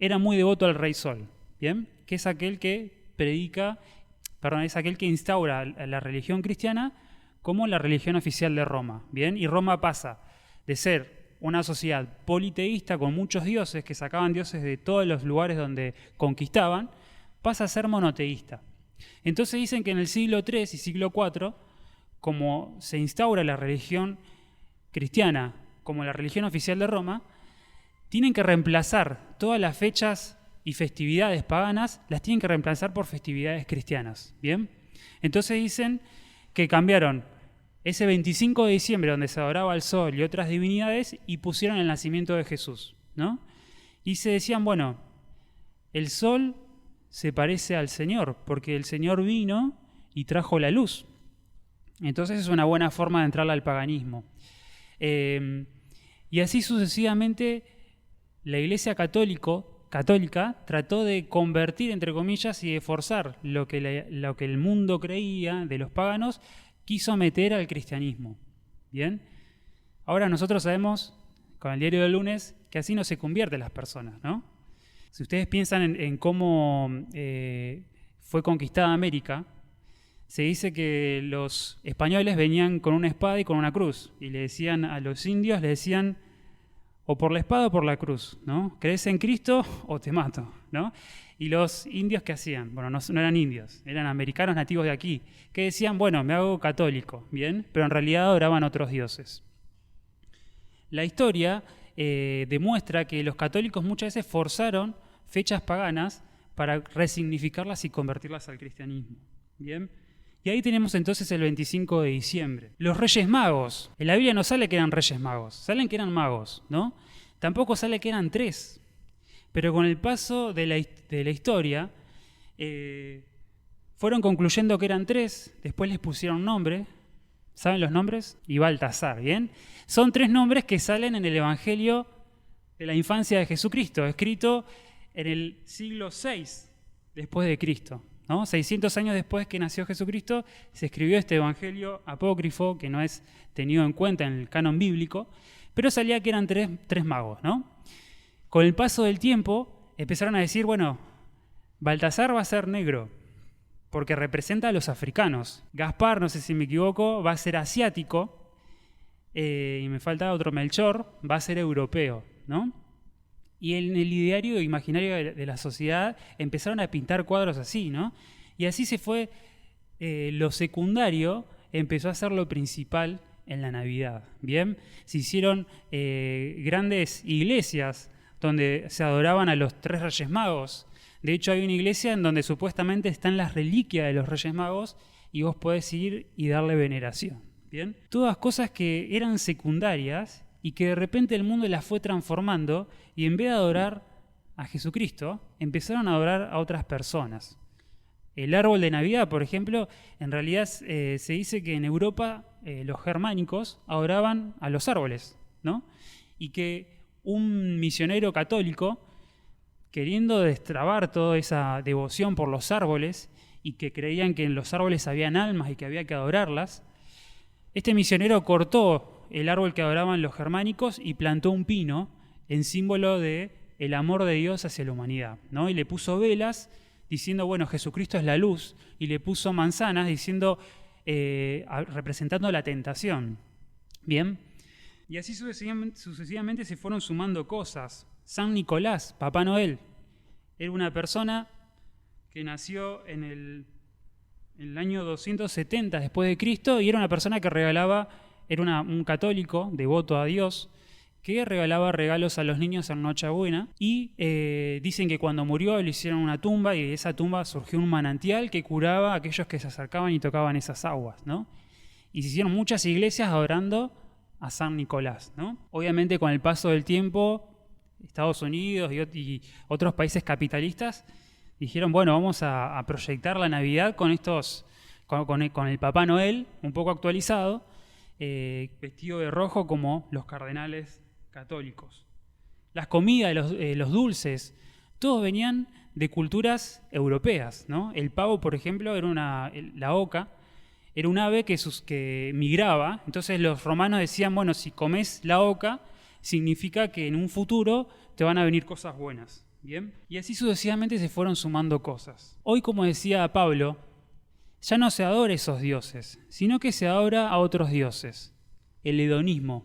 era muy devoto al rey Sol, ¿bien? Que es aquel que es aquel que instaura la religión cristiana como la religión oficial de Roma, ¿bien? Y Roma pasa de ser una sociedad politeísta con muchos dioses, que sacaban dioses de todos los lugares donde conquistaban, pasa a ser monoteísta. Entonces dicen que en el siglo III y siglo IV, como se instaura la religión cristiana como la religión oficial de Roma, tienen que reemplazar todas las fechas y festividades paganas, las tienen que reemplazar por festividades cristianas, ¿bien? Entonces dicen que cambiaron ese 25 de diciembre donde se adoraba al sol y otras divinidades y pusieron el nacimiento de Jesús, ¿no? Y se decían, bueno, el sol se parece al Señor porque el Señor vino y trajo la luz. Entonces es una buena forma de entrarle al paganismo. Y así sucesivamente la Iglesia católica trató de convertir, entre comillas, y de forzar lo que el mundo creía de los paganos, quiso meter al cristianismo. ¿Bien? Ahora nosotros sabemos, con el diario del lunes, que así no se convierten las personas, ¿no? Si ustedes piensan en cómo fue conquistada América, se dice que los españoles venían con una espada y con una cruz, y le decían a los indios, le decían, o por la espada o por la cruz, ¿no? ¿Crees en Cristo o te mato? ¿No? Y los indios, ¿qué hacían? Bueno, no eran indios, eran americanos nativos de aquí, que decían, bueno, me hago católico, ¿bien? Pero en realidad adoraban otros dioses. La historia demuestra que los católicos muchas veces forzaron fechas paganas para resignificarlas y convertirlas al cristianismo, ¿bien? Y ahí tenemos entonces el 25 de diciembre. Los Reyes Magos. En la Biblia no sale que eran Reyes Magos, salen que eran magos, ¿no? Tampoco sale que eran 3. Pero con el paso de la historia, fueron concluyendo que eran 3, después les pusieron nombre. ¿Saben los nombres? Y Baltasar, ¿bien? Son 3 nombres que salen en el Evangelio de la infancia de Jesucristo, escrito en el siglo VI después de Cristo, ¿no? 600 años después que nació Jesucristo, se escribió este evangelio apócrifo que no es tenido en cuenta en el canon bíblico, pero salía que eran tres magos, ¿no? Con el paso del tiempo empezaron a decir, bueno, Baltasar va a ser negro, porque representa a los africanos. Gaspar, no sé si me equivoco, va a ser asiático, y me falta otro, Melchor, va a ser europeo, ¿no? Y en el ideario imaginario de la sociedad empezaron a pintar cuadros así, ¿no? Y así se fue, lo secundario empezó a ser lo principal en la Navidad, ¿bien? Se hicieron grandes iglesias donde se adoraban a los 3 Reyes Magos. De hecho, hay una iglesia en donde supuestamente están las reliquias de los Reyes Magos y vos podés ir y darle veneración, ¿bien? Todas cosas que eran secundarias y que de repente el mundo las fue transformando y en vez de adorar a Jesucristo, empezaron a adorar a otras personas. El árbol de Navidad, por ejemplo, en realidad se dice que en Europa los germánicos adoraban a los árboles, ¿no? Y que un misionero católico, queriendo destrabar toda esa devoción por los árboles y que creían que en los árboles habían almas y que había que adorarlas, este misionero cortó el árbol que adoraban los germánicos y plantó un pino en símbolo de el amor de Dios hacia la humanidad, ¿no? Y le puso velas diciendo, bueno, Jesucristo es la luz, y le puso manzanas diciendo, representando la tentación. Bien, y así sucesivamente se fueron sumando cosas. San Nicolás, Papá Noel, era una persona que nació en el año 270 después de Cristo y era una persona que regalaba, era un católico devoto a Dios, que regalaba regalos a los niños en Nochebuena y dicen que cuando murió le hicieron una tumba y de esa tumba surgió un manantial que curaba a aquellos que se acercaban y tocaban esas aguas, ¿no? Y se hicieron muchas iglesias adorando a San Nicolás, ¿no? Obviamente con el paso del tiempo, Estados Unidos y otros países capitalistas dijeron, bueno, vamos a proyectar la Navidad con el Papá Noel, un poco actualizado, vestido de rojo como los cardenales católicos. Las comidas, los dulces, todos venían de culturas europeas, ¿no? El pavo, por ejemplo, era la oca, era un ave que migraba. Entonces los romanos decían, bueno, si comes la oca, significa que en un futuro te van a venir cosas buenas. ¿Bien? Y así sucesivamente se fueron sumando cosas. Hoy, como decía Pablo, ya no se adora a esos dioses, sino que se adora a otros dioses. El hedonismo.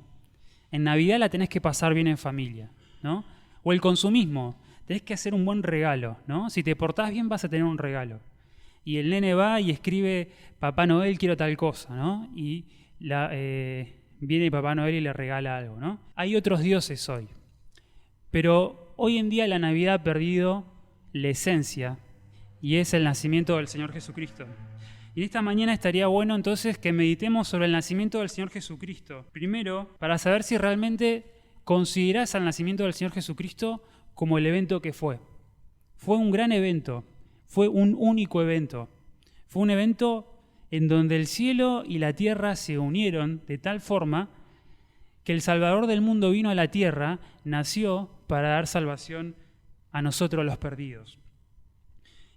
En Navidad la tenés que pasar bien en familia, ¿no? O el consumismo. Tenés que hacer un buen regalo, ¿no? Si te portás bien vas a tener un regalo. Y el nene va y escribe, Papá Noel, quiero tal cosa, ¿no? Y viene Papá Noel y le regala algo, ¿no? Hay otros dioses hoy. Pero hoy en día la Navidad ha perdido la esencia y es el nacimiento del Señor Jesucristo. Y esta mañana estaría bueno entonces que meditemos sobre el nacimiento del Señor Jesucristo. Primero, para saber si realmente considerás al nacimiento del Señor Jesucristo como el evento que fue. Fue un gran evento, fue un único evento. Fue un evento en donde el cielo y la tierra se unieron de tal forma que el Salvador del mundo vino a la tierra, nació para dar salvación a nosotros los perdidos.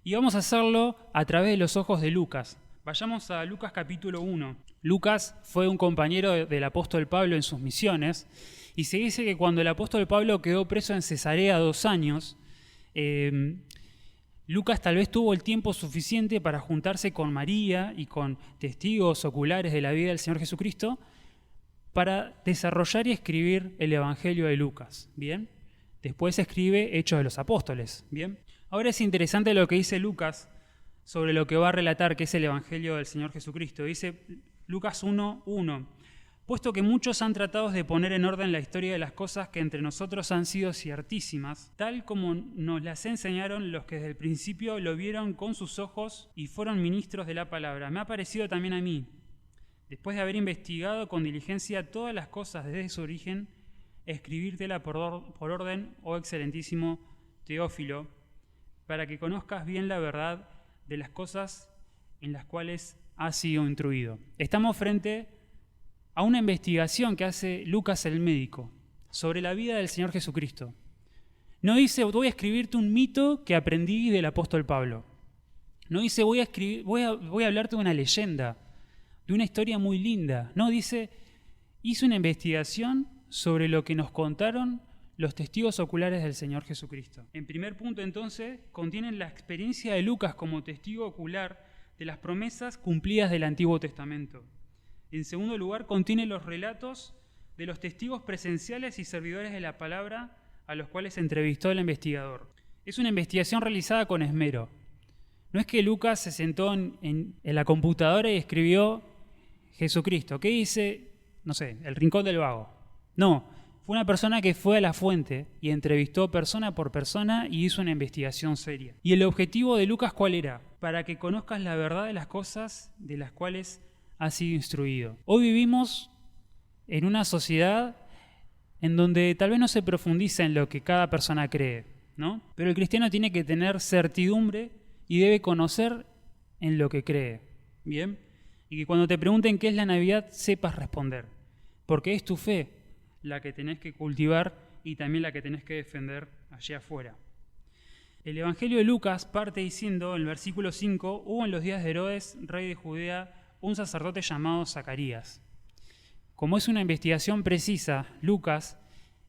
Y vamos a hacerlo a través de los ojos de Lucas. Vayamos a Lucas capítulo 1. Lucas fue un compañero del apóstol Pablo en sus misiones y se dice que cuando el apóstol Pablo quedó preso en Cesarea 2 años, Lucas tal vez tuvo el tiempo suficiente para juntarse con María y con testigos oculares de la vida del Señor Jesucristo para desarrollar y escribir el Evangelio de Lucas. ¿Bien? Después escribe Hechos de los Apóstoles. ¿Bien? Ahora es interesante lo que dice Lucas sobre lo que va a relatar, que es el Evangelio del Señor Jesucristo. Dice Lucas 1:1, puesto que muchos han tratado de poner en orden la historia de las cosas que entre nosotros han sido ciertísimas, tal como nos las enseñaron los que desde el principio lo vieron con sus ojos y fueron ministros de la palabra. Me ha parecido también a mí, después de haber investigado con diligencia todas las cosas desde su origen, escribírtela por orden, oh excelentísimo Teófilo, para que conozcas bien la verdad de las cosas en las cuales has sido instruido. Estamos frente a una investigación que hace Lucas el médico sobre la vida del Señor Jesucristo. No dice, voy a escribirte un mito que aprendí del apóstol Pablo. No dice voy a hablarte de una leyenda, de una historia muy linda. No, dice, hice una investigación sobre lo que nos contaron los testigos oculares del Señor Jesucristo. En primer punto, entonces, contienen la experiencia de Lucas como testigo ocular de las promesas cumplidas del Antiguo Testamento. En segundo lugar, contiene los relatos de los testigos presenciales y servidores de la palabra a los cuales entrevistó el investigador. Es una investigación realizada con esmero. No es que Lucas se sentó en la computadora y escribió Jesucristo. ¿Qué dice? No sé, el Rincón del Vago. No, fue una persona que fue a la fuente y entrevistó persona por persona y hizo una investigación seria. ¿Y el objetivo de Lucas cuál era? Para que conozcas la verdad de las cosas de las cuales has sido instruido. Hoy vivimos en una sociedad en donde tal vez no se profundiza en lo que cada persona cree, ¿no? Pero el cristiano tiene que tener certidumbre y debe conocer en lo que cree, ¿bien? Y que cuando te pregunten qué es la Navidad, sepas responder, porque es tu fe la que tenés que cultivar y también la que tenés que defender allá afuera. El Evangelio de Lucas parte diciendo, en el versículo 5, hubo en los días de Herodes, rey de Judea, un sacerdote llamado Zacarías. Como es una investigación precisa, Lucas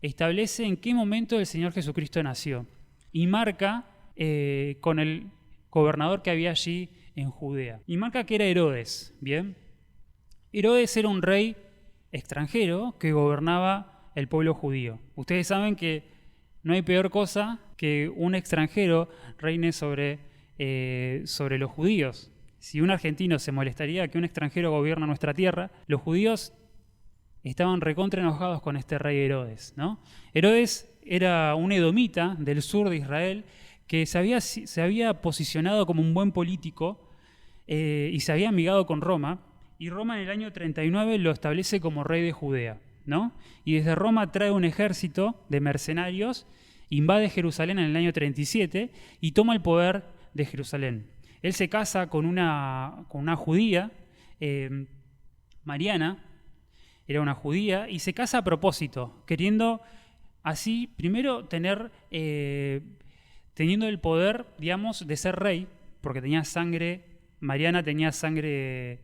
establece en qué momento el Señor Jesucristo nació y marca con el gobernador que había allí en Judea. Y marca que era Herodes, ¿bien? Herodes era un rey extranjero que gobernaba el pueblo judío. Ustedes saben que no hay peor cosa que un extranjero reine sobre los judíos. Si un argentino se molestaría que un extranjero gobierna nuestra tierra, los judíos estaban recontra enojados con este rey Herodes, ¿no? Herodes era un edomita del sur de Israel que se había posicionado como un buen político y se había amigado con Roma, y Roma en el año 39 lo establece como rey de Judea, ¿no? Y desde Roma trae un ejército de mercenarios, invade Jerusalén en el año 37 y toma el poder de Jerusalén. Él se casa con una judía, Mariana, era una judía, y se casa a propósito, queriendo así, primero, teniendo el poder, digamos, de ser rey, porque Mariana tenía sangre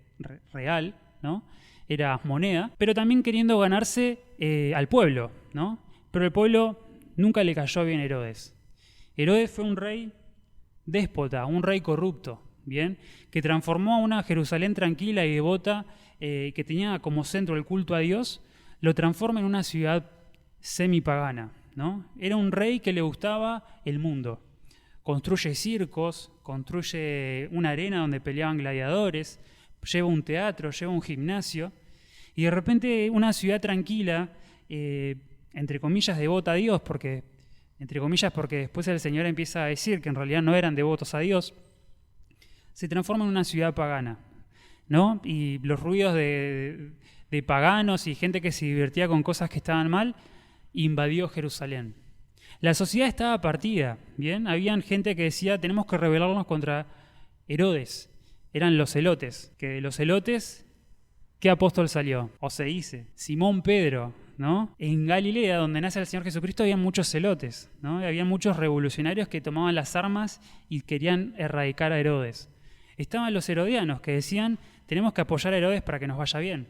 real, ¿no? Era moneda, pero también queriendo ganarse al pueblo, ¿no? Pero el pueblo nunca le cayó bien a Herodes. Herodes fue un rey déspota, un rey corrupto, ¿bien? Que transformó a una Jerusalén tranquila y devota que tenía como centro el culto a Dios, lo transforma en una ciudad semipagana, ¿no? Era un rey que le gustaba el mundo. Construye circos, construye una arena donde peleaban gladiadores, lleva un teatro, lleva un gimnasio, y de repente una ciudad tranquila, entre comillas devota a Dios, porque después el Señor empieza a decir que en realidad no eran devotos a Dios, se transforma en una ciudad pagana, ¿no? Y los ruidos de paganos y gente que se divertía con cosas que estaban mal, invadió Jerusalén. La sociedad estaba partida, ¿bien? Habían gente que decía, tenemos que rebelarnos contra Herodes. Eran los celotes, que de los celotes, ¿qué apóstol salió? O se dice, Simón Pedro, ¿no? En Galilea, donde nace el Señor Jesucristo, había muchos celotes, ¿no? Había muchos revolucionarios que tomaban las armas y querían erradicar a Herodes. Estaban los herodianos, que decían, tenemos que apoyar a Herodes para que nos vaya bien.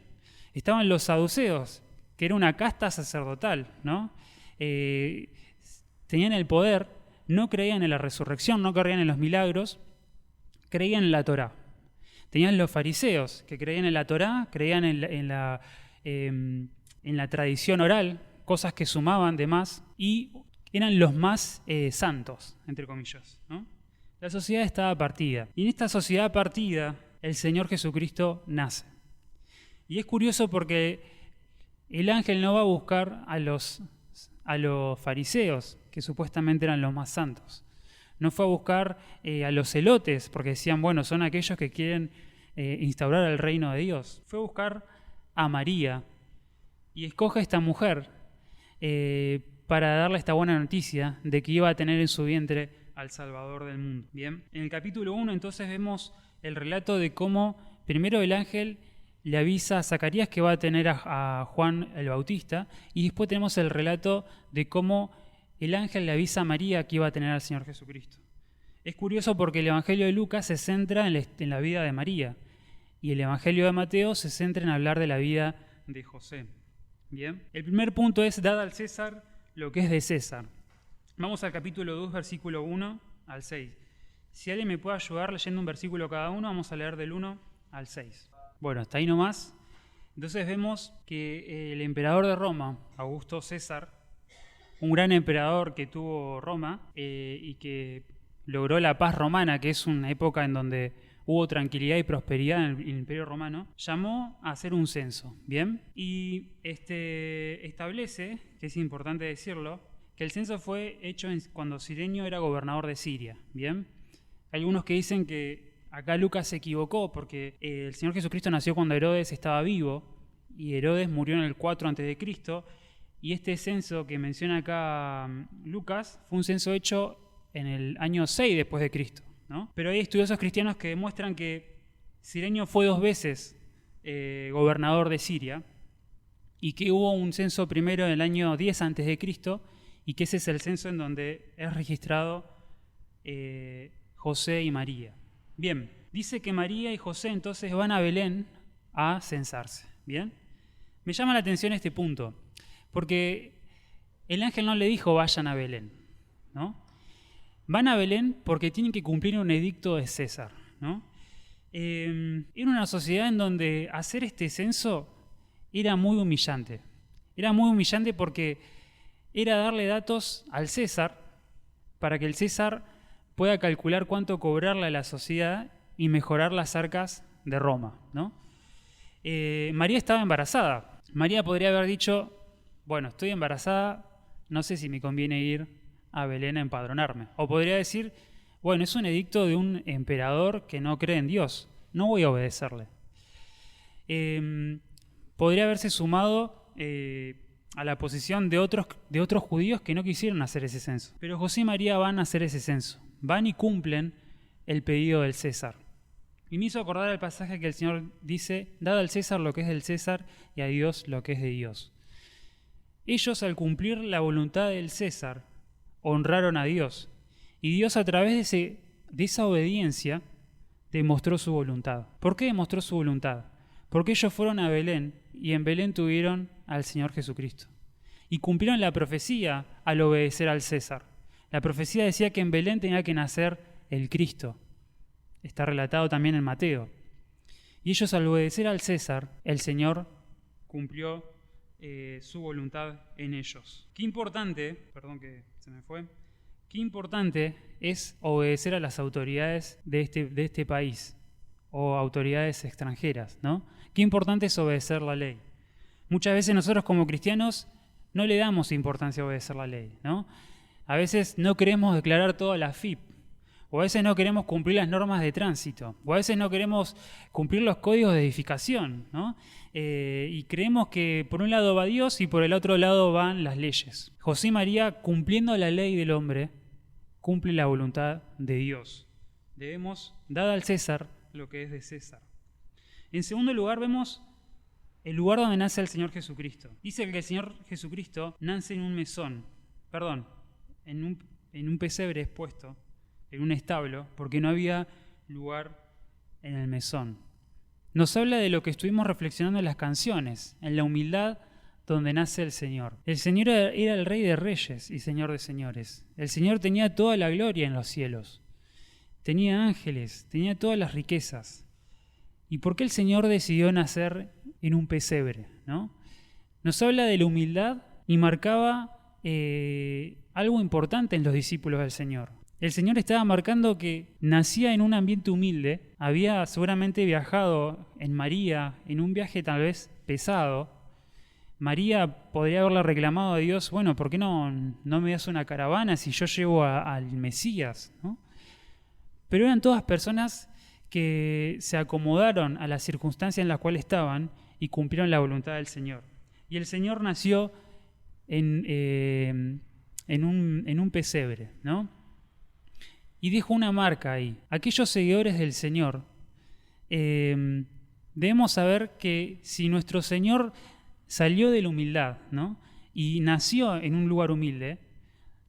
Estaban los saduceos, que era una casta sacerdotal, ¿no? Tenían el poder, no creían en la resurrección, no creían en los milagros, creían en la Torá. Tenían los fariseos, que creían en la Torá, creían en la tradición oral, cosas que sumaban de más, y eran los más santos, entre comillas, ¿no? La sociedad estaba partida. Y en esta sociedad partida, el Señor Jesucristo nace. Y es curioso porque el ángel no va a buscar a los fariseos, que supuestamente eran los más santos. No fue a buscar a los celotes, porque decían, bueno, son aquellos que quieren instaurar el reino de Dios. Fue a buscar a María y escoge a esta mujer para darle esta buena noticia de que iba a tener en su vientre al Salvador del mundo. Bien, en el capítulo 1 entonces vemos el relato de cómo primero el ángel le avisa a Zacarías que va a tener a Juan el Bautista, y después tenemos el relato de cómo el ángel le avisa a María que iba a tener al Señor Jesucristo. Es curioso porque el Evangelio de Lucas se centra en la vida de María y el Evangelio de Mateo se centra en hablar de la vida de José. Bien. El primer punto es: dad al César lo que es de César. Vamos al capítulo 2, versículo 1 al 6. Si alguien me puede ayudar leyendo un versículo cada uno, vamos a leer del 1 al 6. Bueno, hasta ahí nomás. Entonces vemos que el emperador de Roma, Augusto César, un gran emperador que tuvo Roma y que logró la paz romana, que es una época en donde hubo tranquilidad y prosperidad en el Imperio Romano, llamó a hacer un censo, ¿bien? Y establece, que es importante decirlo, que el censo fue hecho cuando Cirenio era gobernador de Siria, ¿bien? Hay algunos que dicen que acá Lucas se equivocó porque el Señor Jesucristo nació cuando Herodes estaba vivo y Herodes murió en el 4 a.C., y este censo que menciona acá Lucas fue un censo hecho en el año 6 después de Cristo, ¿no? Pero hay estudiosos cristianos que demuestran que Cirenio fue 2 veces gobernador de Siria y que hubo un censo primero en el año 10 a.C. y que ese es el censo en donde es registrado José y María. Bien, dice que María y José entonces van a Belén a censarse. Bien, me llama la atención este punto, porque el ángel no le dijo vayan a Belén, ¿no? Van a Belén porque tienen que cumplir un edicto de César, ¿no? Era una sociedad en donde hacer este censo era muy humillante. Era muy humillante porque era darle datos al César para que el César pueda calcular cuánto cobrarle a la sociedad y mejorar las arcas de Roma, ¿no? María estaba embarazada. María podría haber dicho: bueno, estoy embarazada, no sé si me conviene ir a Belén a empadronarme. O podría decir: bueno, es un edicto de un emperador que no cree en Dios, no voy a obedecerle. Podría haberse sumado a la posición de otros judíos que no quisieron hacer ese censo. Pero José y María van a hacer ese censo, van y cumplen el pedido del César. Y me hizo acordar el pasaje que el Señor dice: dad al César lo que es del César y a Dios lo que es de Dios. Ellos, al cumplir la voluntad del César, honraron a Dios. Y Dios, a través de esa obediencia, demostró su voluntad. ¿Por qué demostró su voluntad? Porque ellos fueron a Belén y en Belén tuvieron al Señor Jesucristo. Y cumplieron la profecía al obedecer al César. La profecía decía que en Belén tenía que nacer el Cristo. Está relatado también en Mateo. Y ellos, al obedecer al César, el Señor cumplió su voluntad en ellos. Qué importante, perdón que se me fue, qué importante es obedecer a las autoridades de este país o autoridades extranjeras, ¿no? Qué importante es obedecer la ley. Muchas veces nosotros como cristianos no le damos importancia a obedecer la ley, ¿no? A veces no queremos declarar toda la FIP, o a veces no queremos cumplir las normas de tránsito, o a veces no queremos cumplir los códigos de edificación, ¿no? Y creemos que por un lado va Dios y por el otro lado van las leyes. José y María, cumpliendo la ley del hombre, cumple la voluntad de Dios. Debemos dar al César lo que es de César. En segundo lugar, vemos el lugar donde nace el Señor Jesucristo. Dice que el Señor Jesucristo nace en un mesón, en un pesebre expuesto, en un establo, porque no había lugar en el mesón. Nos habla de lo que estuvimos reflexionando en las canciones, en la humildad donde nace el Señor. El Señor era el Rey de Reyes y Señor de Señores. El Señor tenía toda la gloria en los cielos. Tenía ángeles, tenía todas las riquezas. ¿Y por qué el Señor decidió nacer en un pesebre, ¿no? Nos habla de la humildad y marcaba algo importante en los discípulos del Señor. El Señor estaba marcando que nacía en un ambiente humilde, había seguramente viajado en María, en un viaje tal vez pesado. María podría haberle reclamado a Dios: bueno, ¿por qué no me das una caravana si yo llevo al Mesías, ¿no? Pero eran todas personas que se acomodaron a las circunstancias en las cuales estaban y cumplieron la voluntad del Señor. Y el Señor nació en un pesebre, ¿no? Y dejó una marca ahí. Aquellos seguidores del Señor, debemos saber que si nuestro Señor salió de la humildad, ¿no? Y nació en un lugar humilde,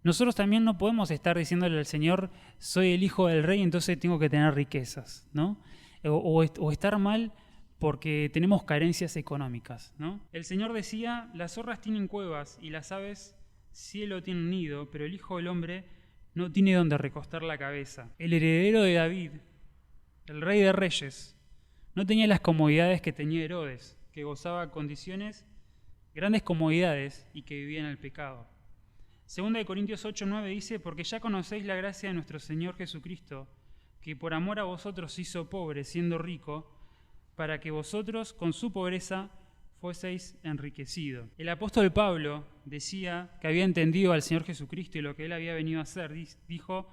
nosotros también no podemos estar diciéndole al Señor, soy el hijo del rey, entonces tengo que tener riquezas, ¿no? O estar mal porque tenemos carencias económicas, ¿no? El Señor decía, las zorras tienen cuevas y las aves cielo tienen nido, pero el Hijo del Hombre no tiene donde recostar la cabeza. El heredero de David, el rey de reyes, no tenía las comodidades que tenía Herodes, que gozaba condiciones, grandes comodidades y que vivía en el pecado. Segunda de Corintios 8:9 dice, porque ya conocéis la gracia de nuestro Señor Jesucristo, que por amor a vosotros se hizo pobre, siendo rico, para que vosotros con su pobreza fueseis enriquecidos. El apóstol Pablo decía que había entendido al Señor Jesucristo y lo que él había venido a hacer. Dijo,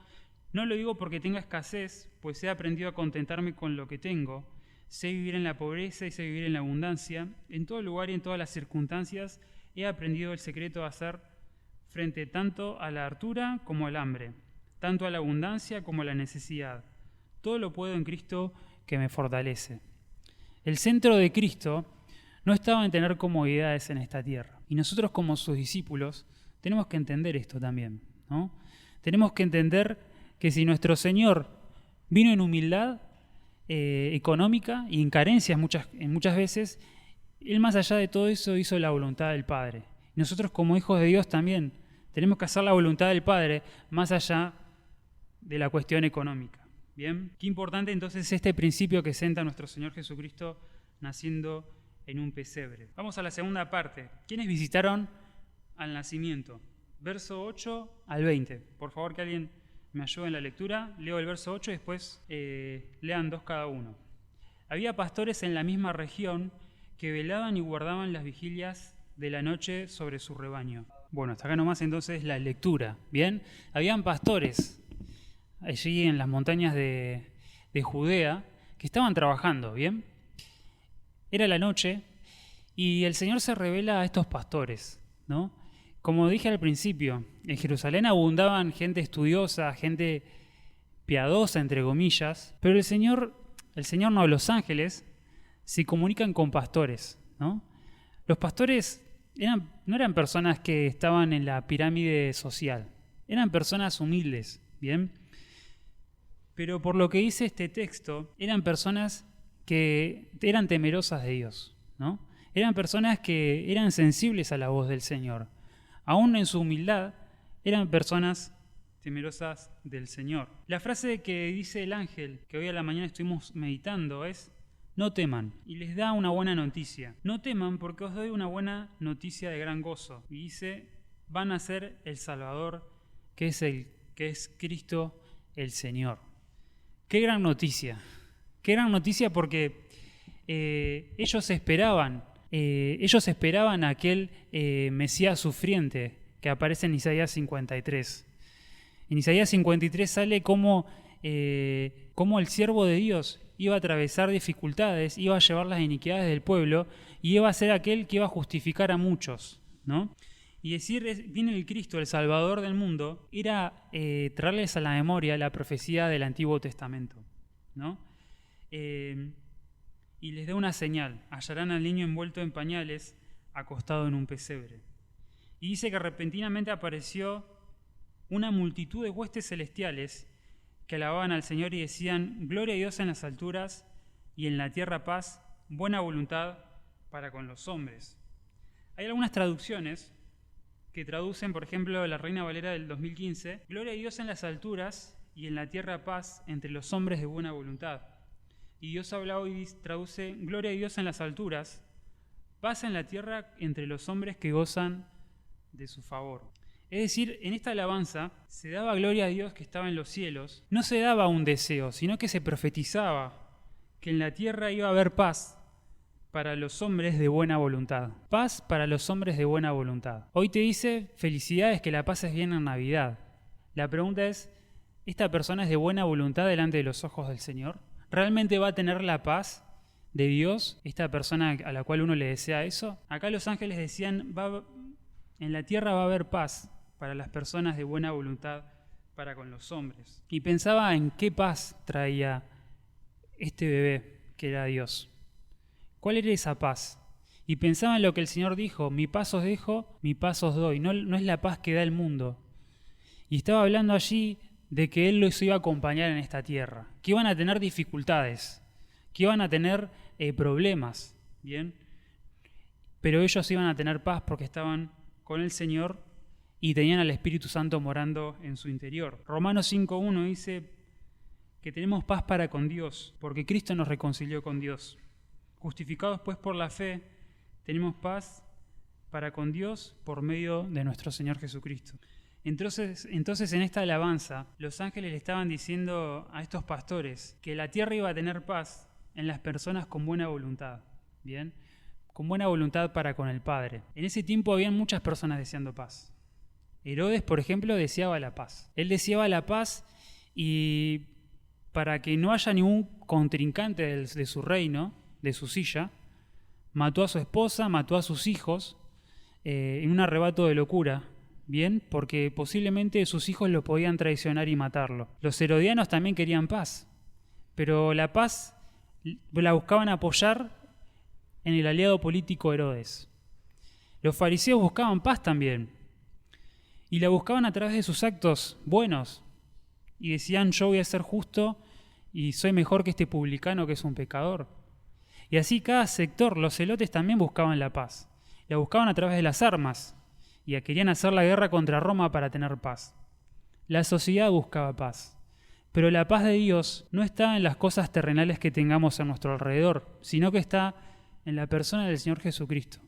no lo digo porque tenga escasez, pues he aprendido a contentarme con lo que tengo. Sé vivir en la pobreza y sé vivir en la abundancia. En todo lugar y en todas las circunstancias he aprendido el secreto de hacer frente tanto a la hartura como al hambre, tanto a la abundancia como a la necesidad. Todo lo puedo en Cristo que me fortalece. El centro de Cristo no estaba en tener comodidades en esta tierra. Y nosotros como sus discípulos tenemos que entender esto también, ¿no? Tenemos que entender que si nuestro Señor vino en humildad económica y en carencias muchas veces, Él más allá de todo eso hizo la voluntad del Padre. Nosotros como hijos de Dios también tenemos que hacer la voluntad del Padre más allá de la cuestión económica. ¿Bien? Qué importante entonces este principio que senta nuestro Señor Jesucristo naciendo en un pesebre. Vamos a la segunda parte. ¿Quiénes visitaron al nacimiento? Verso 8 al 20. Por favor, que alguien me ayude en la lectura. Leo el verso 8 y después lean 2 cada uno. Había pastores en la misma región que velaban y guardaban las vigilias de la noche sobre su rebaño. Bueno, hasta acá nomás entonces la lectura. ¿Bien? Habían pastores allí en las montañas de Judea que estaban trabajando. ¿Bien? Era la noche y el Señor se revela a estos pastores, ¿no? Como dije al principio, en Jerusalén abundaban gente estudiosa, gente piadosa, entre comillas, pero el Señor no, los ángeles se comunican con pastores, ¿no? Los pastores no eran personas que estaban en la pirámide social, eran personas humildes, ¿bien? Pero por lo que dice este texto, eran personas que eran temerosas de Dios, ¿no? Eran personas que eran sensibles a la voz del Señor. Aún en su humildad, eran personas temerosas del Señor. La frase que dice el ángel, que hoy a la mañana estuvimos meditando, es no teman, y les da una buena noticia. No teman porque os doy una buena noticia de gran gozo. Y dice, van a ser el Salvador, que es Cristo el Señor. Qué gran noticia. Qué gran noticia porque ellos esperaban a aquel Mesías sufriente que aparece en Isaías 53. En Isaías 53 sale como el siervo de Dios iba a atravesar dificultades, iba a llevar las iniquidades del pueblo y iba a ser aquel que iba a justificar a muchos, ¿no? Y decir, viene el Cristo, el Salvador del mundo, era traerles a la memoria la profecía del Antiguo Testamento, ¿no? Y les da una señal, hallarán al niño envuelto en pañales, acostado en un pesebre. Y dice que repentinamente apareció una multitud de huestes celestiales que alababan al Señor y decían, gloria a Dios en las alturas y en la tierra paz, buena voluntad para con los hombres. Hay algunas traducciones que traducen, por ejemplo, la Reina Valera del 2015, gloria a Dios en las alturas y en la tierra paz entre los hombres de buena voluntad. Y Dios habla hoy y traduce, gloria a Dios en las alturas, paz en la tierra entre los hombres que gozan de su favor. Es decir, en esta alabanza se daba gloria a Dios que estaba en los cielos. No se daba un deseo, sino que se profetizaba que en la tierra iba a haber paz para los hombres de buena voluntad. Paz para los hombres de buena voluntad. Hoy te dice, felicidades, que la pases bien en Navidad. La pregunta es, ¿esta persona es de buena voluntad delante de los ojos del Señor? ¿Realmente va a tener la paz de Dios esta persona a la cual uno le desea eso? Acá los ángeles decían, en la tierra va a haber paz para las personas de buena voluntad para con los hombres. Y pensaba en qué paz traía este bebé que era Dios. ¿Cuál era esa paz? Y pensaba en lo que el Señor dijo, mi paz os dejo, mi paz os doy. No es la paz que da el mundo. Y estaba hablando allí de que Él los iba a acompañar en esta tierra, que iban a tener dificultades, que iban a tener problemas, ¿bien? Pero ellos iban a tener paz porque estaban con el Señor y tenían al Espíritu Santo morando en su interior. Romanos 5:1 dice que tenemos paz para con Dios, porque Cristo nos reconcilió con Dios. Justificados pues por la fe, tenemos paz para con Dios por medio de nuestro Señor Jesucristo. Entonces en esta alabanza, los ángeles le estaban diciendo a estos pastores que la tierra iba a tener paz en las personas con buena voluntad, ¿bien? Con buena voluntad para con el Padre. En ese tiempo habían muchas personas deseando paz. Herodes, por ejemplo, deseaba la paz. Él deseaba la paz y para que no haya ningún contrincante de su reino, de su silla, mató a su esposa, mató a sus hijos en un arrebato de locura, ¿bien? Porque posiblemente sus hijos lo podían traicionar y matarlo. Los herodianos también querían paz, pero la paz la buscaban apoyar en el aliado político Herodes. Los fariseos buscaban paz también, y la buscaban a través de sus actos buenos, y decían: yo voy a ser justo y soy mejor que este publicano que es un pecador. Y así cada sector, los celotes también buscaban la paz. La buscaban a través de las armas y querían hacer la guerra contra Roma para tener paz. La sociedad buscaba paz, pero la paz de Dios no está en las cosas terrenales que tengamos a nuestro alrededor, sino que está en la persona del Señor Jesucristo.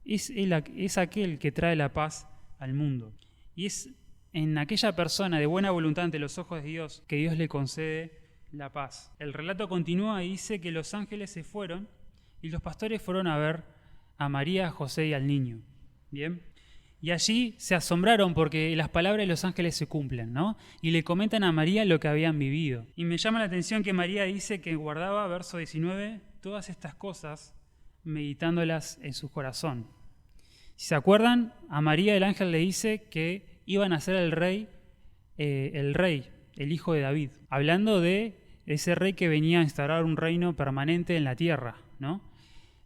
Es aquel que trae la paz al mundo. Y es en aquella persona de buena voluntad ante los ojos de Dios que Dios le concede la paz. El relato continúa y dice que los ángeles se fueron y los pastores fueron a ver a María, a José y al niño. ¿Bien? Y allí se asombraron porque las palabras de los ángeles se cumplen, ¿no? Y le comentan a María lo que habían vivido. Y me llama la atención que María dice que guardaba, verso 19, todas estas cosas, meditándolas en su corazón. Si se acuerdan, a María el ángel le dice que iban a ser el rey, el hijo de David, hablando de ese rey que venía a instaurar un reino permanente en la tierra, ¿no?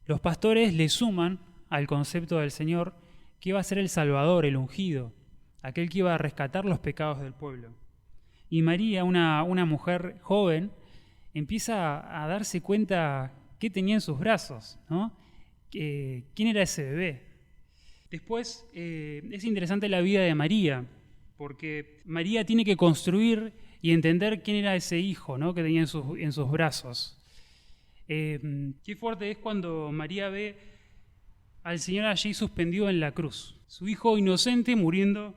Los pastores le suman al concepto del Señor que iba a ser el Salvador, el ungido, aquel que iba a rescatar los pecados del pueblo. Y María, una mujer joven, empieza a darse cuenta qué tenía en sus brazos, ¿no? ¿Quién era ese bebé? Después es interesante la vida de María, porque María tiene que construir y entender quién era ese hijo, ¿no? que tenía en sus brazos. Qué fuerte es cuando María ve al Señor allí suspendido en la cruz, su hijo inocente muriendo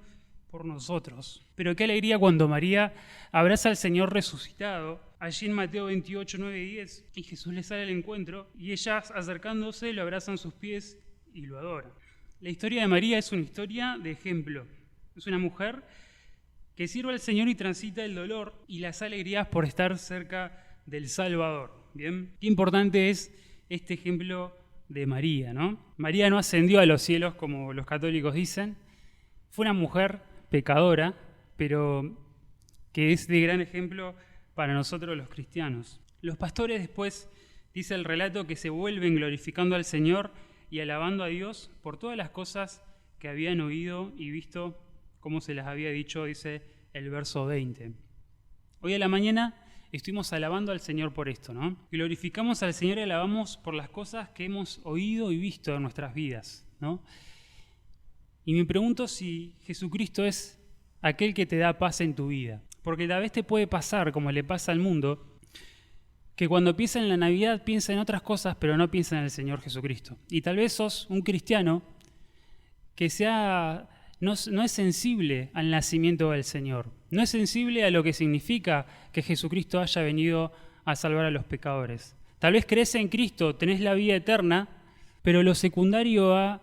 por nosotros. Pero qué alegría cuando María abraza al Señor resucitado, allí en Mateo 28, 9 y 10, y Jesús le sale al encuentro, y ellas acercándose lo abrazan sus pies y lo adoran. La historia de María es una historia de ejemplo. Es una mujer que sirve al Señor y transita el dolor y las alegrías por estar cerca del Salvador. ¿Bien? Qué importante es este ejemplo de María, ¿no? María no ascendió a los cielos como los católicos dicen. Fue una mujer pecadora, pero que es de gran ejemplo para nosotros los cristianos. Los pastores después, dice el relato, que se vuelven glorificando al Señor y alabando a Dios por todas las cosas que habían oído y visto, como se las había dicho, dice el verso 20. Hoy a la mañana estuvimos alabando al Señor por esto, ¿no? Glorificamos al Señor y alabamos por las cosas que hemos oído y visto en nuestras vidas, ¿no? Y me pregunto si Jesucristo es aquel que te da paz en tu vida. Porque tal vez te puede pasar, como le pasa al mundo, que cuando piensa en la Navidad piensa en otras cosas, pero no piensa en el Señor Jesucristo. Y tal vez sos un cristiano que no es sensible al nacimiento del Señor. No es sensible a lo que significa que Jesucristo haya venido a salvar a los pecadores. Tal vez crees en Cristo, tenés la vida eterna, pero lo secundario ha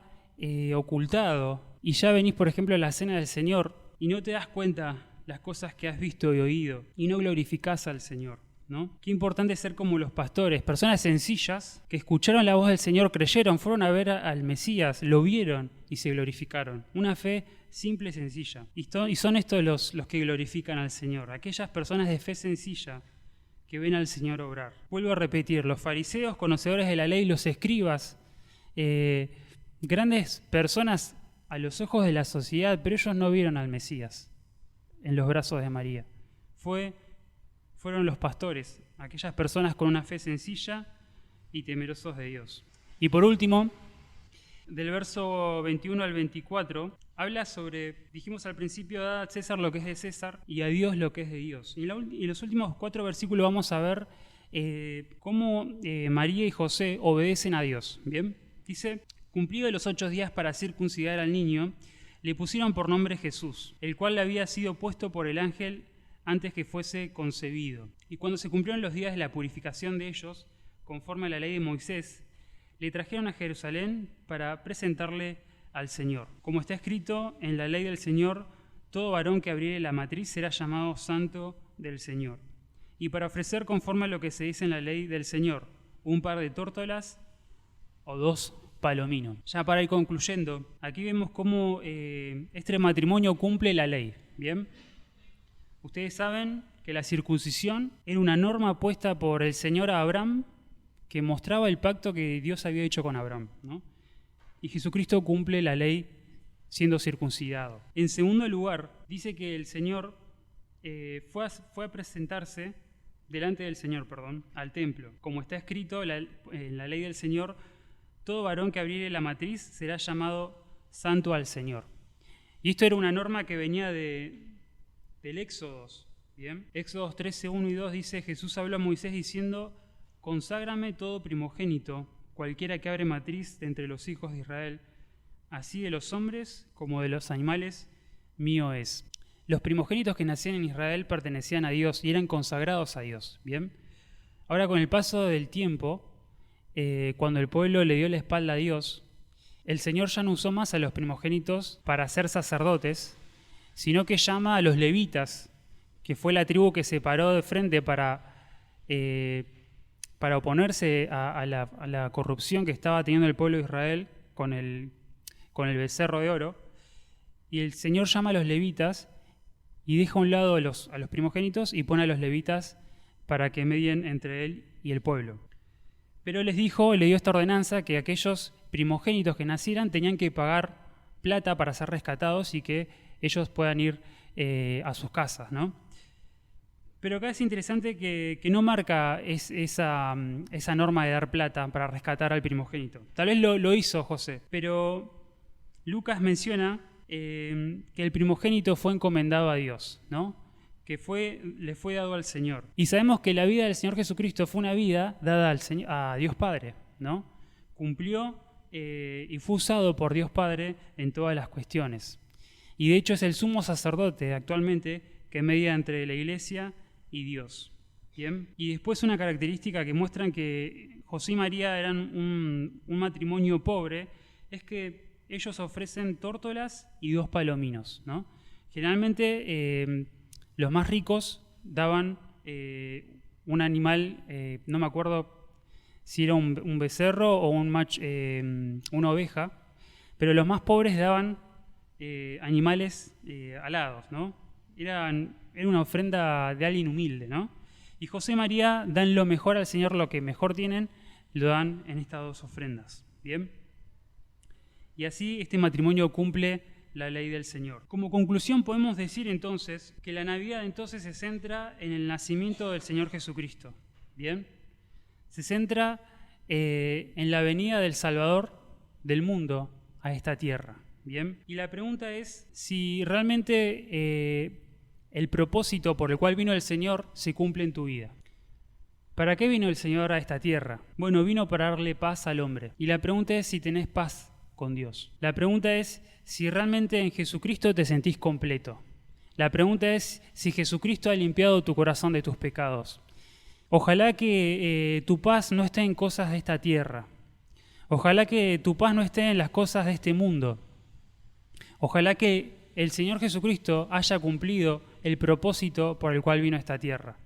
ocultado. Y ya venís, por ejemplo, a la cena del Señor y no te das cuenta las cosas que has visto y oído y no glorificás al Señor, ¿no? Qué importante ser como los pastores, personas sencillas que escucharon la voz del Señor, creyeron, fueron a ver al Mesías, lo vieron y se glorificaron. Una fe simple y sencilla. Y son estos los que glorifican al Señor, aquellas personas de fe sencilla que ven al Señor obrar. Vuelvo a repetir, los fariseos, conocedores de la ley, los escribas, grandes personas a los ojos de la sociedad, pero ellos no vieron al Mesías. en los brazos de María. Fueron los pastores, aquellas personas con una fe sencilla y temerosos de Dios. Y por último, del verso 21 al 24, habla sobre, dijimos al principio, dad a César lo que es de César y a Dios lo que es de Dios. Y en los últimos 4 versículos vamos a ver cómo María y José obedecen a Dios. ¿Bien? Dice, cumplido los 8 días para circuncidar al niño, le pusieron por nombre Jesús, el cual le había sido puesto por el ángel antes que fuese concebido. Y cuando se cumplieron los días de la purificación de ellos, conforme a la ley de Moisés, le trajeron a Jerusalén para presentarle al Señor. Como está escrito en la ley del Señor, todo varón que abriere la matriz será llamado santo del Señor. Y para ofrecer conforme a lo que se dice en la ley del Señor, un par de tórtolas o 2 palominos. Ya para ir concluyendo, aquí vemos cómo este matrimonio cumple la ley. ¿Bien? Ustedes saben que la circuncisión era una norma puesta por el Señor a Abraham que mostraba el pacto que Dios había hecho con Abraham, ¿no? Y Jesucristo cumple la ley siendo circuncidado. En segundo lugar, dice que el Señor fue a presentarse delante del Señor, al templo. Como está escrito en la ley del Señor, todo varón que abriere la matriz será llamado santo al Señor. Y esto era una norma que venía del Éxodo. ¿Bien? Éxodo 13, 1 y 2 dice, Jesús habló a Moisés diciendo, conságrame todo primogénito, cualquiera que abre matriz de entre los hijos de Israel, así de los hombres como de los animales, mío es. Los primogénitos que nacían en Israel pertenecían a Dios y eran consagrados a Dios. ¿Bien? Ahora, con el paso del tiempo, cuando el pueblo le dio la espalda a Dios, el Señor ya no usó más a los primogénitos para ser sacerdotes, sino que llama a los levitas, que fue la tribu que se paró de frente para oponerse a la corrupción que estaba teniendo el pueblo de Israel con el becerro de oro. Y el Señor llama a los levitas y deja a un lado a los primogénitos y pone a los levitas para que medien entre él y el pueblo. Pero le dio esta ordenanza que aquellos primogénitos que nacieran tenían que pagar plata para ser rescatados y que ellos puedan ir a sus casas, ¿no? Pero acá es interesante que no marca esa norma de dar plata para rescatar al primogénito. Tal vez lo hizo José, pero Lucas menciona que el primogénito fue encomendado a Dios, ¿no? Que le fue dado al Señor. Y sabemos que la vida del Señor Jesucristo fue una vida dada a Dios Padre, ¿no? Cumplió y fue usado por Dios Padre en todas las cuestiones. Y de hecho es el sumo sacerdote actualmente que media entre la iglesia y Dios. ¿Bien? Y después una característica que muestran que José y María eran un matrimonio pobre es que ellos ofrecen tórtolas y 2 palominos, ¿no? Generalmente los más ricos daban un animal, no me acuerdo si era un becerro o una oveja, pero los más pobres daban animales alados, ¿no? Era una ofrenda de alguien humilde, ¿no? Y José y María dan lo mejor al Señor, lo que mejor tienen, lo dan en estas 2 ofrendas. ¿Bien? Y así este matrimonio cumple la ley del Señor. Como conclusión podemos decir entonces que la Navidad entonces se centra en el nacimiento del Señor Jesucristo. ¿Bien? Se centra en la venida del Salvador del mundo a esta tierra. ¿Bien? Y la pregunta es si realmente el propósito por el cual vino el Señor se cumple en tu vida. ¿Para qué vino el Señor a esta tierra? Bueno, vino para darle paz al hombre. Y la pregunta es si tenés paz con Dios. La pregunta es si realmente en Jesucristo te sentís completo. La pregunta es si Jesucristo ha limpiado tu corazón de tus pecados. Ojalá que tu paz no esté en cosas de esta tierra. Ojalá que tu paz no esté en las cosas de este mundo. Ojalá que el Señor Jesucristo haya cumplido el propósito por el cual vino a esta tierra.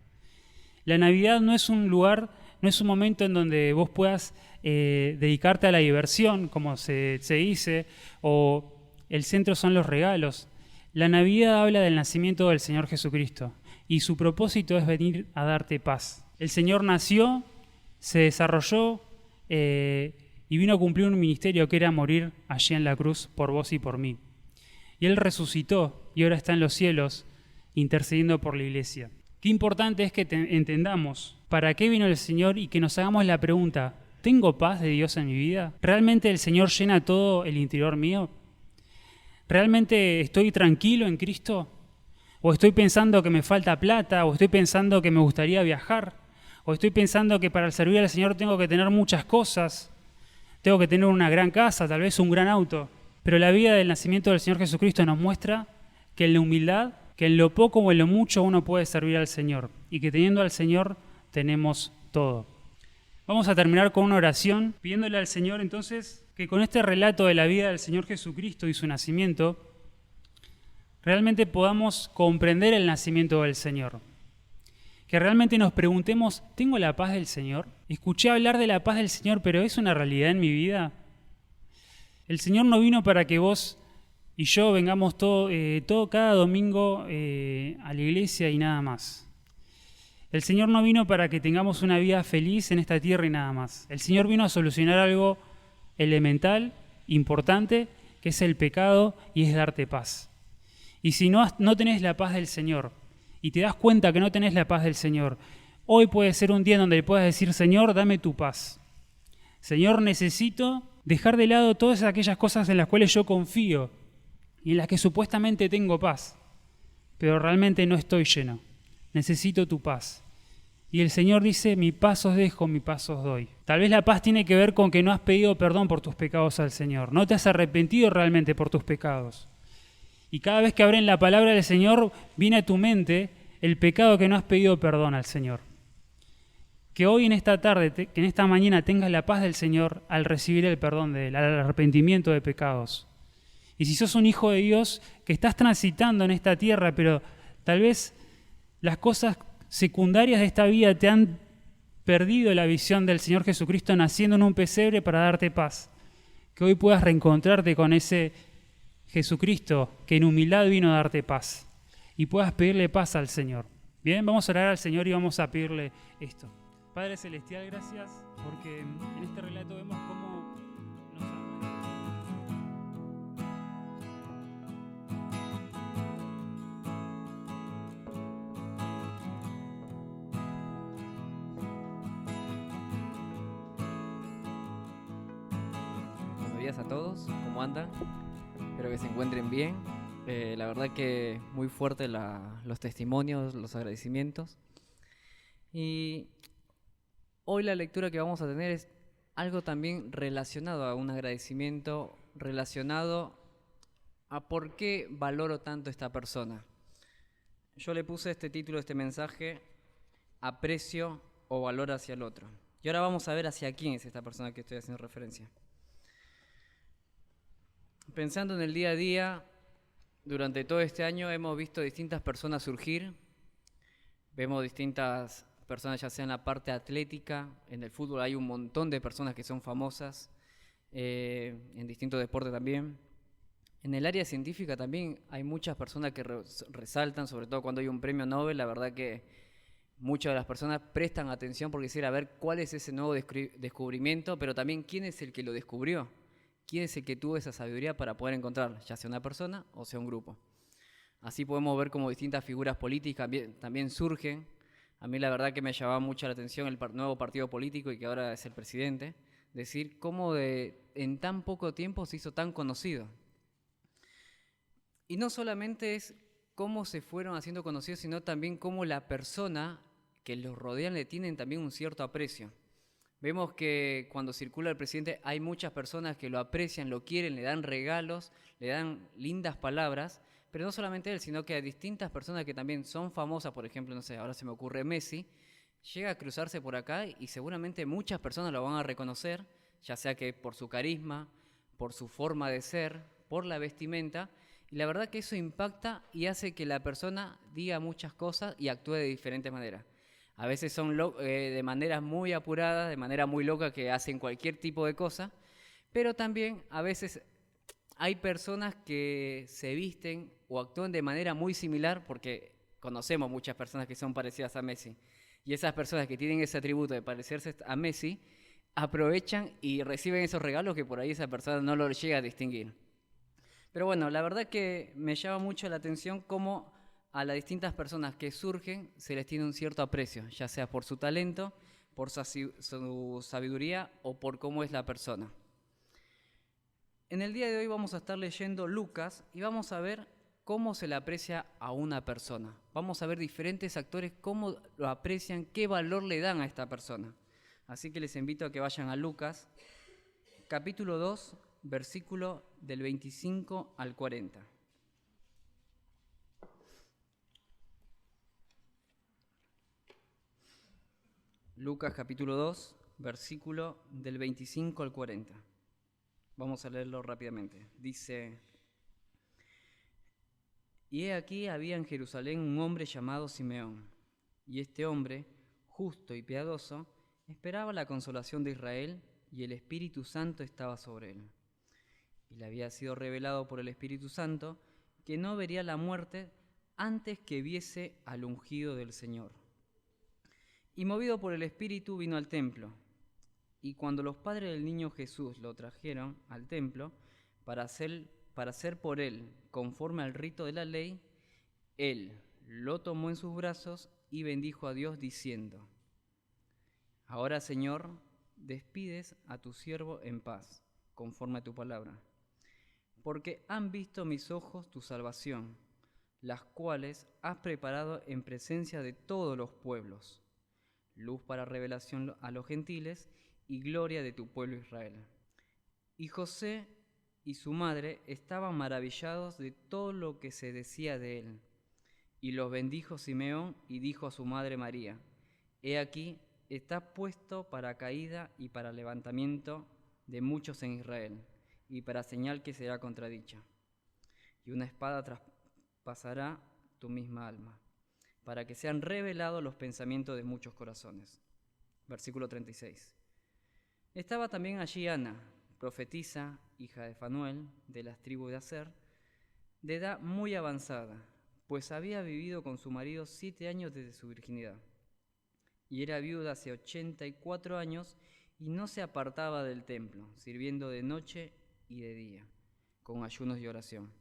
La Navidad no es un lugar, no es un momento en donde vos puedas dedicarte a la diversión, como se dice, o el centro son los regalos. La Navidad habla del nacimiento del Señor Jesucristo y su propósito es venir a darte paz. El Señor nació, se desarrolló y vino a cumplir un ministerio que era morir allí en la cruz por vos y por mí. Y Él resucitó y ahora está en los cielos intercediendo por la iglesia. Qué importante es que entendamos para qué vino el Señor y que nos hagamos la pregunta, ¿tengo paz de Dios en mi vida? ¿Realmente el Señor llena todo el interior mío? ¿Realmente estoy tranquilo en Cristo? ¿O estoy pensando que me falta plata? ¿O estoy pensando que me gustaría viajar? ¿O estoy pensando que para servir al Señor tengo que tener muchas cosas? Tengo que tener una gran casa, tal vez un gran auto. Pero la vida del nacimiento del Señor Jesucristo nos muestra que en la humildad, que en lo poco o en lo mucho uno puede servir al Señor y que teniendo al Señor tenemos todo. Vamos a terminar con una oración pidiéndole al Señor entonces que con este relato de la vida del Señor Jesucristo y su nacimiento realmente podamos comprender el nacimiento del Señor. Que realmente nos preguntemos, ¿tengo la paz del Señor? Escuché hablar de la paz del Señor, pero ¿es una realidad en mi vida? El Señor no vino para que vos y yo vengamos cada domingo a la iglesia y nada más. El Señor no vino para que tengamos una vida feliz en esta tierra y nada más. El Señor vino a solucionar algo elemental, importante, que es el pecado y es darte paz. Y si no tenés la paz del Señor y te das cuenta que no tenés la paz del Señor, hoy puede ser un día en donde le puedas decir, Señor, dame tu paz. Señor, necesito dejar de lado todas aquellas cosas en las cuales yo confío y en las que supuestamente tengo paz, pero realmente no estoy lleno. Necesito tu paz. Y el Señor dice, mi paz os dejo, mi paz os doy. Tal vez la paz tiene que ver con que no has pedido perdón por tus pecados al Señor. No te has arrepentido realmente por tus pecados. Y cada vez que abren la palabra del Señor, viene a tu mente el pecado que no has pedido perdón al Señor. Que hoy en esta tarde, que en esta mañana tengas la paz del Señor al recibir el perdón de Él, al arrepentimiento de pecados. Y si sos un hijo de Dios que estás transitando en esta tierra, pero tal vez las cosas secundarias de esta vida te han perdido la visión del Señor Jesucristo naciendo en un pesebre para darte paz, que hoy puedas reencontrarte con ese Jesucristo que en humildad vino a darte paz y puedas pedirle paz al Señor. Bien, vamos a orar al Señor y vamos a pedirle esto. Padre Celestial, gracias porque en este relato vemos cómo nos ama. Buenos días a todos, ¿cómo andan? Espero que se encuentren bien. La verdad que muy fuerte los testimonios, los agradecimientos. Y hoy la lectura que vamos a tener es algo también relacionado a un agradecimiento, relacionado a por qué valoro tanto a esta persona. Yo le puse este título de este mensaje, aprecio o valor hacia el otro. Y ahora vamos a ver hacia quién es esta persona que estoy haciendo referencia. Pensando en el día a día, durante todo este año hemos visto distintas personas surgir. Vemos distintas personas, ya sea en la parte atlética, en el fútbol hay un montón de personas que son famosas, en distintos deportes también. En el área científica también hay muchas personas que resaltan, sobre todo cuando hay un premio Nobel. La verdad que muchas de las personas prestan atención porque quisiera ver cuál es ese nuevo descubrimiento, pero también quién es el que lo descubrió. ¿Quién es el que tuvo esa sabiduría para poder encontrar, ya sea una persona o sea un grupo? Así podemos ver cómo distintas figuras políticas también surgen. A mí la verdad que me llamaba mucho la atención el nuevo partido político y que ahora es el presidente, decir cómo en tan poco tiempo se hizo tan conocido. Y no solamente es cómo se fueron haciendo conocidos, sino también cómo la persona que los rodean le tienen también un cierto aprecio. Vemos que cuando circula el presidente hay muchas personas que lo aprecian, lo quieren, le dan regalos, le dan lindas palabras, pero no solamente él, sino que hay distintas personas que también son famosas, por ejemplo, no sé, ahora se me ocurre Messi, llega a cruzarse por acá y seguramente muchas personas lo van a reconocer, ya sea que por su carisma, por su forma de ser, por la vestimenta, y la verdad que eso impacta y hace que la persona diga muchas cosas y actúe de diferentes maneras. A veces son de maneras muy apuradas, de manera muy loca, que hacen cualquier tipo de cosa, pero también a veces hay personas que se visten o actúan de manera muy similar, porque conocemos muchas personas que son parecidas a Messi, y esas personas que tienen ese atributo de parecerse a Messi, aprovechan y reciben esos regalos que por ahí esa persona no lo llega a distinguir. Pero bueno, la verdad que me llama mucho la atención cómo a las distintas personas que surgen se les tiene un cierto aprecio, ya sea por su talento, por su sabiduría o por cómo es la persona. En el día de hoy vamos a estar leyendo Lucas y vamos a ver cómo se le aprecia a una persona. Vamos a ver diferentes actores cómo lo aprecian, qué valor le dan a esta persona. Así que les invito a que vayan a Lucas, capítulo 2, versículo del 25 al 40. Lucas capítulo 2, versículo del 25 al 40. Vamos a leerlo rápidamente. Dice: Y he aquí había en Jerusalén un hombre llamado Simeón, y este hombre, justo y piadoso, esperaba la consolación de Israel, y el Espíritu Santo estaba sobre él. Y le había sido revelado por el Espíritu Santo que no vería la muerte antes que viese al ungido del Señor. Y movido por el Espíritu vino al templo. Y cuando los padres del niño Jesús lo trajeron al templo para hacer por él conforme al rito de la ley, él lo tomó en sus brazos y bendijo a Dios diciendo: Ahora, Señor, despides a tu siervo en paz, conforme a tu palabra, porque han visto mis ojos tu salvación, las cuales has preparado en presencia de todos los pueblos, luz para revelación a los gentiles y gloria de tu pueblo Israel. Y José y su madre estaban maravillados de todo lo que se decía de él. Y los bendijo Simeón y dijo a su madre María: He aquí, está puesto para caída y para levantamiento de muchos en Israel, y para señal que será contradicha. Y una espada traspasará tu misma alma, para que sean revelados los pensamientos de muchos corazones. Versículo 36. Estaba también allí Ana, profetisa, hija de Fanuel, de las tribus de Aser, de edad muy avanzada, pues había vivido con su marido 7 años desde su virginidad. Y era viuda hace 84 años y no se apartaba del templo, sirviendo de noche y de día, con ayunos y oración.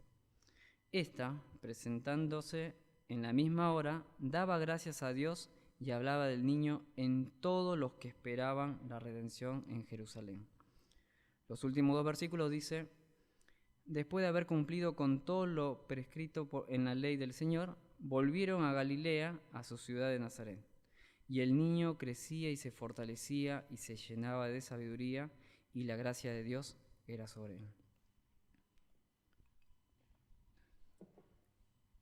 Esta, presentándose en la misma hora, daba gracias a Dios y hablaba del niño en todos los que esperaban la redención en Jerusalén. Los últimos 2 versículos dice: Después de haber cumplido con todo lo prescrito en la ley del Señor, volvieron a Galilea, a su ciudad de Nazaret. Y el niño crecía y se fortalecía y se llenaba de sabiduría, y la gracia de Dios era sobre él.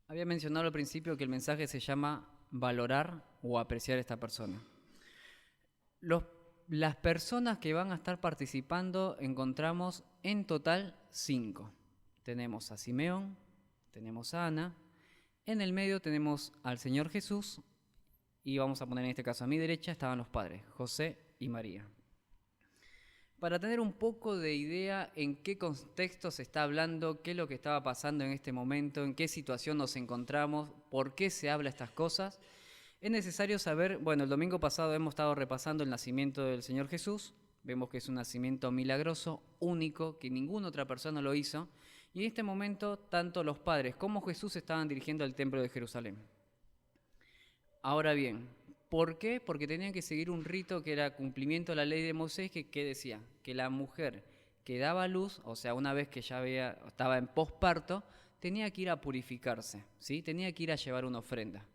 Había mencionado al principio que el mensaje se llama valorar o apreciar a esta persona. Las personas que van a estar participando encontramos en total 5. Tenemos a Simeón, tenemos a Ana, en el medio tenemos al Señor Jesús y vamos a poner en este caso a mi derecha estaban los padres, José y María. Para tener un poco de idea en qué contexto se está hablando, qué es lo que estaba pasando en este momento, en qué situación nos encontramos, por qué se habla estas cosas, es necesario saber, bueno, el domingo pasado hemos estado repasando el nacimiento del Señor Jesús, vemos que es un nacimiento milagroso, único, que ninguna otra persona lo hizo, y en este momento tanto los padres como Jesús se estaban dirigiendo al templo de Jerusalén. Ahora bien, ¿por qué? Porque tenían que seguir un rito que era cumplimiento de la ley de Moisés, que decía que la mujer que daba a luz, o sea, una vez que ya estaba en posparto, tenía que ir a purificarse, ¿sí? Tenía que ir a llevar una ofrenda.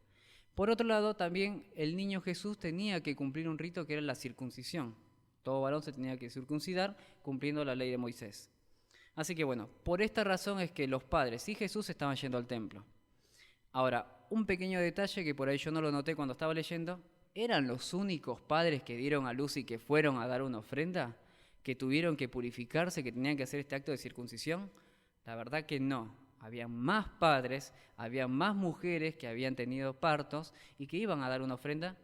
Por otro lado, también el niño Jesús tenía que cumplir un rito que era la circuncisión. Todo varón se tenía que circuncidar cumpliendo la ley de Moisés. Así que bueno, por esta razón es que los padres y Jesús estaban yendo al templo. Ahora, un pequeño detalle que por ahí yo no lo noté cuando estaba leyendo: ¿eran los únicos padres que dieron a luz y que fueron a dar una ofrenda? ¿Que tuvieron que purificarse, que tenían que hacer este acto de circuncisión? La verdad que no. Había más padres, había más mujeres que habían tenido partos y que iban a dar una ofrenda.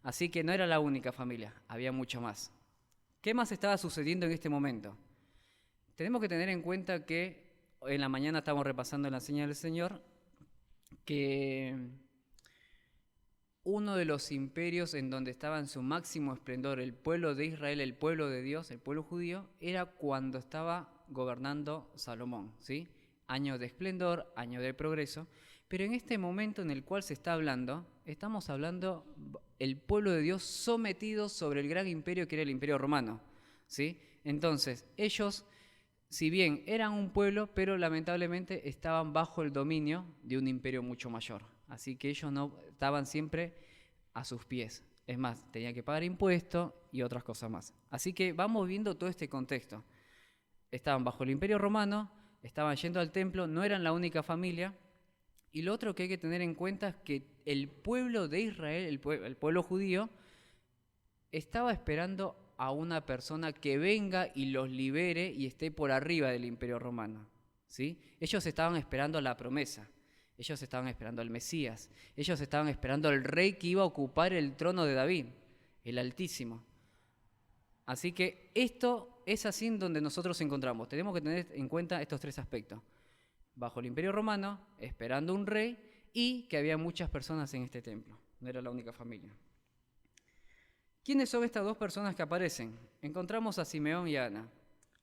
Así que no era la única familia, había mucho más. ¿Qué más estaba sucediendo en este momento? Tenemos que tener en cuenta que en la mañana estamos repasando la señal del Señor, que uno de los imperios en donde estaba en su máximo esplendor el pueblo de Israel, el pueblo de Dios, el pueblo judío, era cuando estaba gobernando Salomón, ¿sí? Años de esplendor, años de progreso, Pero en este momento en el cual se está hablando, estamos hablando el pueblo de Dios sometido sobre el gran imperio que era el Imperio Romano, ¿sí? Entonces, ellos, si bien eran un pueblo, pero lamentablemente estaban bajo el dominio de un imperio mucho mayor. Así que ellos no estaban siempre a sus pies. Es más, tenían que pagar impuestos y otras cosas más. Así que vamos viendo todo este contexto. Estaban bajo el Imperio Romano, estaban yendo al templo, no eran la única familia. Y lo otro que hay que tener en cuenta es que el pueblo de Israel, el pueblo judío, estaba esperando a una persona que venga y los libere y esté por arriba del Imperio Romano, ¿sí? Ellos estaban esperando la promesa, ellos estaban esperando al Mesías, ellos estaban esperando al rey que iba a ocupar el trono de David, el Altísimo. Así que esto es así en donde nosotros nos encontramos. Tenemos que tener en cuenta estos tres aspectos. Bajo el Imperio Romano, esperando un rey, y que había muchas personas en este templo. No era la única familia. ¿Quiénes son estas dos personas que aparecen? Encontramos a Simeón y a Ana.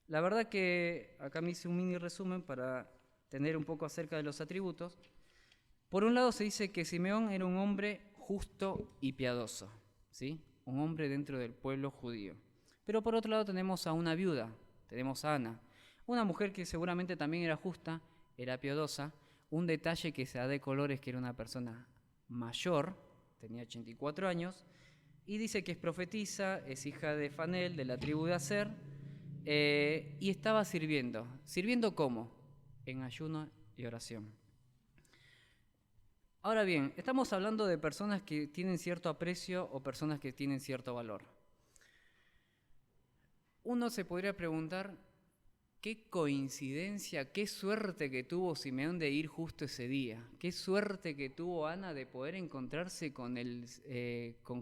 La verdad que acá me hice un mini resumen para tener un poco acerca de los atributos. Por un lado se dice que Simeón era un hombre justo y piadoso, ¿sí? Un hombre dentro del pueblo judío. Pero por otro lado tenemos a una viuda, tenemos a Ana, una mujer que seguramente también era justa, era piadosa. Un detalle que se da de color es que era una persona mayor, tenía 84 años, y dice que es profetisa, es hija de Fanel, de la tribu de Aser, y estaba sirviendo. ¿Sirviendo cómo? En ayuno y oración. Ahora bien, estamos hablando de personas que tienen cierto aprecio o personas que tienen cierto valor. Uno se podría preguntar, qué coincidencia, qué suerte que tuvo Simeón de ir justo ese día, qué suerte que tuvo Ana de poder encontrarse con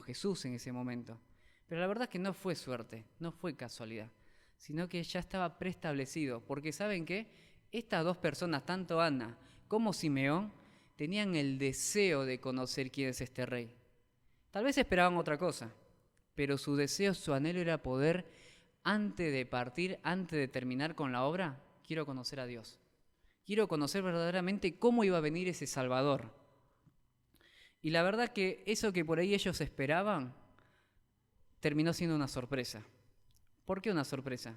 Jesús en ese momento. Pero la verdad es que no fue suerte, no fue casualidad, sino que ya estaba preestablecido, porque ¿saben qué? Estas dos personas, tanto Ana como Simeón, tenían el deseo de conocer quién es este rey. Tal vez esperaban otra cosa, pero su deseo, su anhelo era poder, antes de partir, antes de terminar con la obra, quiero conocer a Dios. Quiero conocer verdaderamente cómo iba a venir ese Salvador. Y la verdad que eso que por ahí ellos esperaban, terminó siendo una sorpresa. ¿Por qué una sorpresa?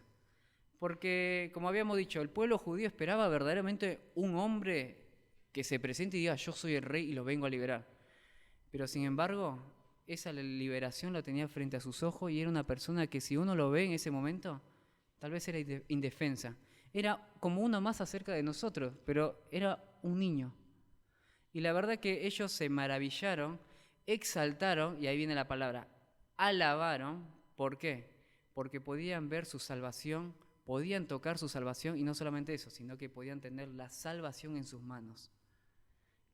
Porque, como habíamos dicho, el pueblo judío esperaba verdaderamente un hombre que se presente y diga, yo soy el rey y lo vengo a liberar. Pero sin embargo, esa liberación la tenía frente a sus ojos y era una persona que si uno lo ve en ese momento, tal vez era indefensa. Era como uno más acerca de nosotros, pero era un niño. Y la verdad que ellos se maravillaron, exaltaron, y ahí viene la palabra, alabaron. ¿Por qué? Porque podían ver su salvación, podían tocar su salvación, y no solamente eso, sino que podían tener la salvación en sus manos.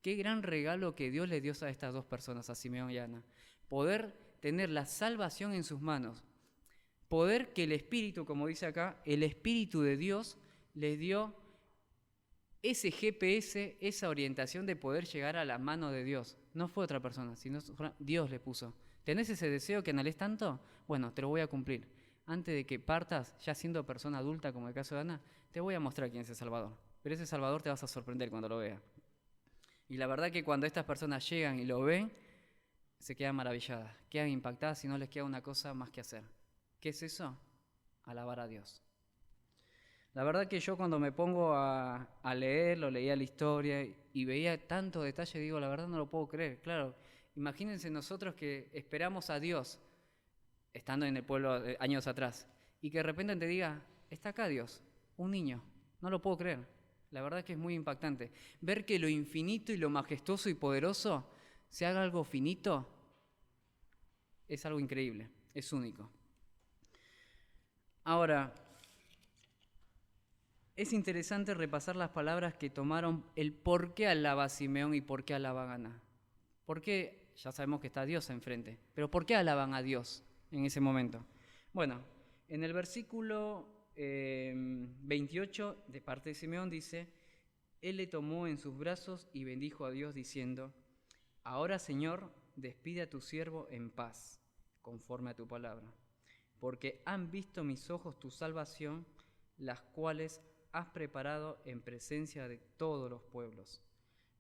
Qué gran regalo que Dios le dio a estas dos personas, a Simeón y Ana. Poder tener la salvación en sus manos. Poder que el Espíritu, como dice acá, el Espíritu de Dios les dio ese GPS, esa orientación de poder llegar a la mano de Dios. No fue otra persona, sino Dios le puso. ¿Tenés ese deseo que anhelés tanto? Bueno, te lo voy a cumplir. Antes de que partas, ya siendo persona adulta, como el caso de Ana, te voy a mostrar quién es el Salvador. Pero ese Salvador te vas a sorprender cuando lo veas. Y la verdad que cuando estas personas llegan y lo ven, se quedan maravilladas, quedan impactadas y no les queda una cosa más que hacer. ¿Qué es eso? Alabar a Dios. La verdad que yo cuando me pongo a leerlo, leía la historia y veía tanto detalle, digo, la verdad no lo puedo creer. Claro, imagínense nosotros que esperamos a Dios, estando en el pueblo años atrás, y que de repente te diga, está acá Dios, un niño, no lo puedo creer. La verdad que es muy impactante. Ver que lo infinito y lo majestuoso y poderoso se haga algo finito es algo increíble, es único. Ahora, es interesante repasar las palabras que tomaron el por qué alaba a Simeón y por qué alaban a Ana. ¿Por qué? Ya sabemos que está Dios enfrente, pero ¿por qué alaban a Dios en ese momento? Bueno, en el versículo 28 de parte de Simeón dice, él le tomó en sus brazos y bendijo a Dios diciendo, ahora Señor, despide a tu siervo en paz, conforme a tu palabra, porque han visto mis ojos tu salvación, las cuales has preparado en presencia de todos los pueblos,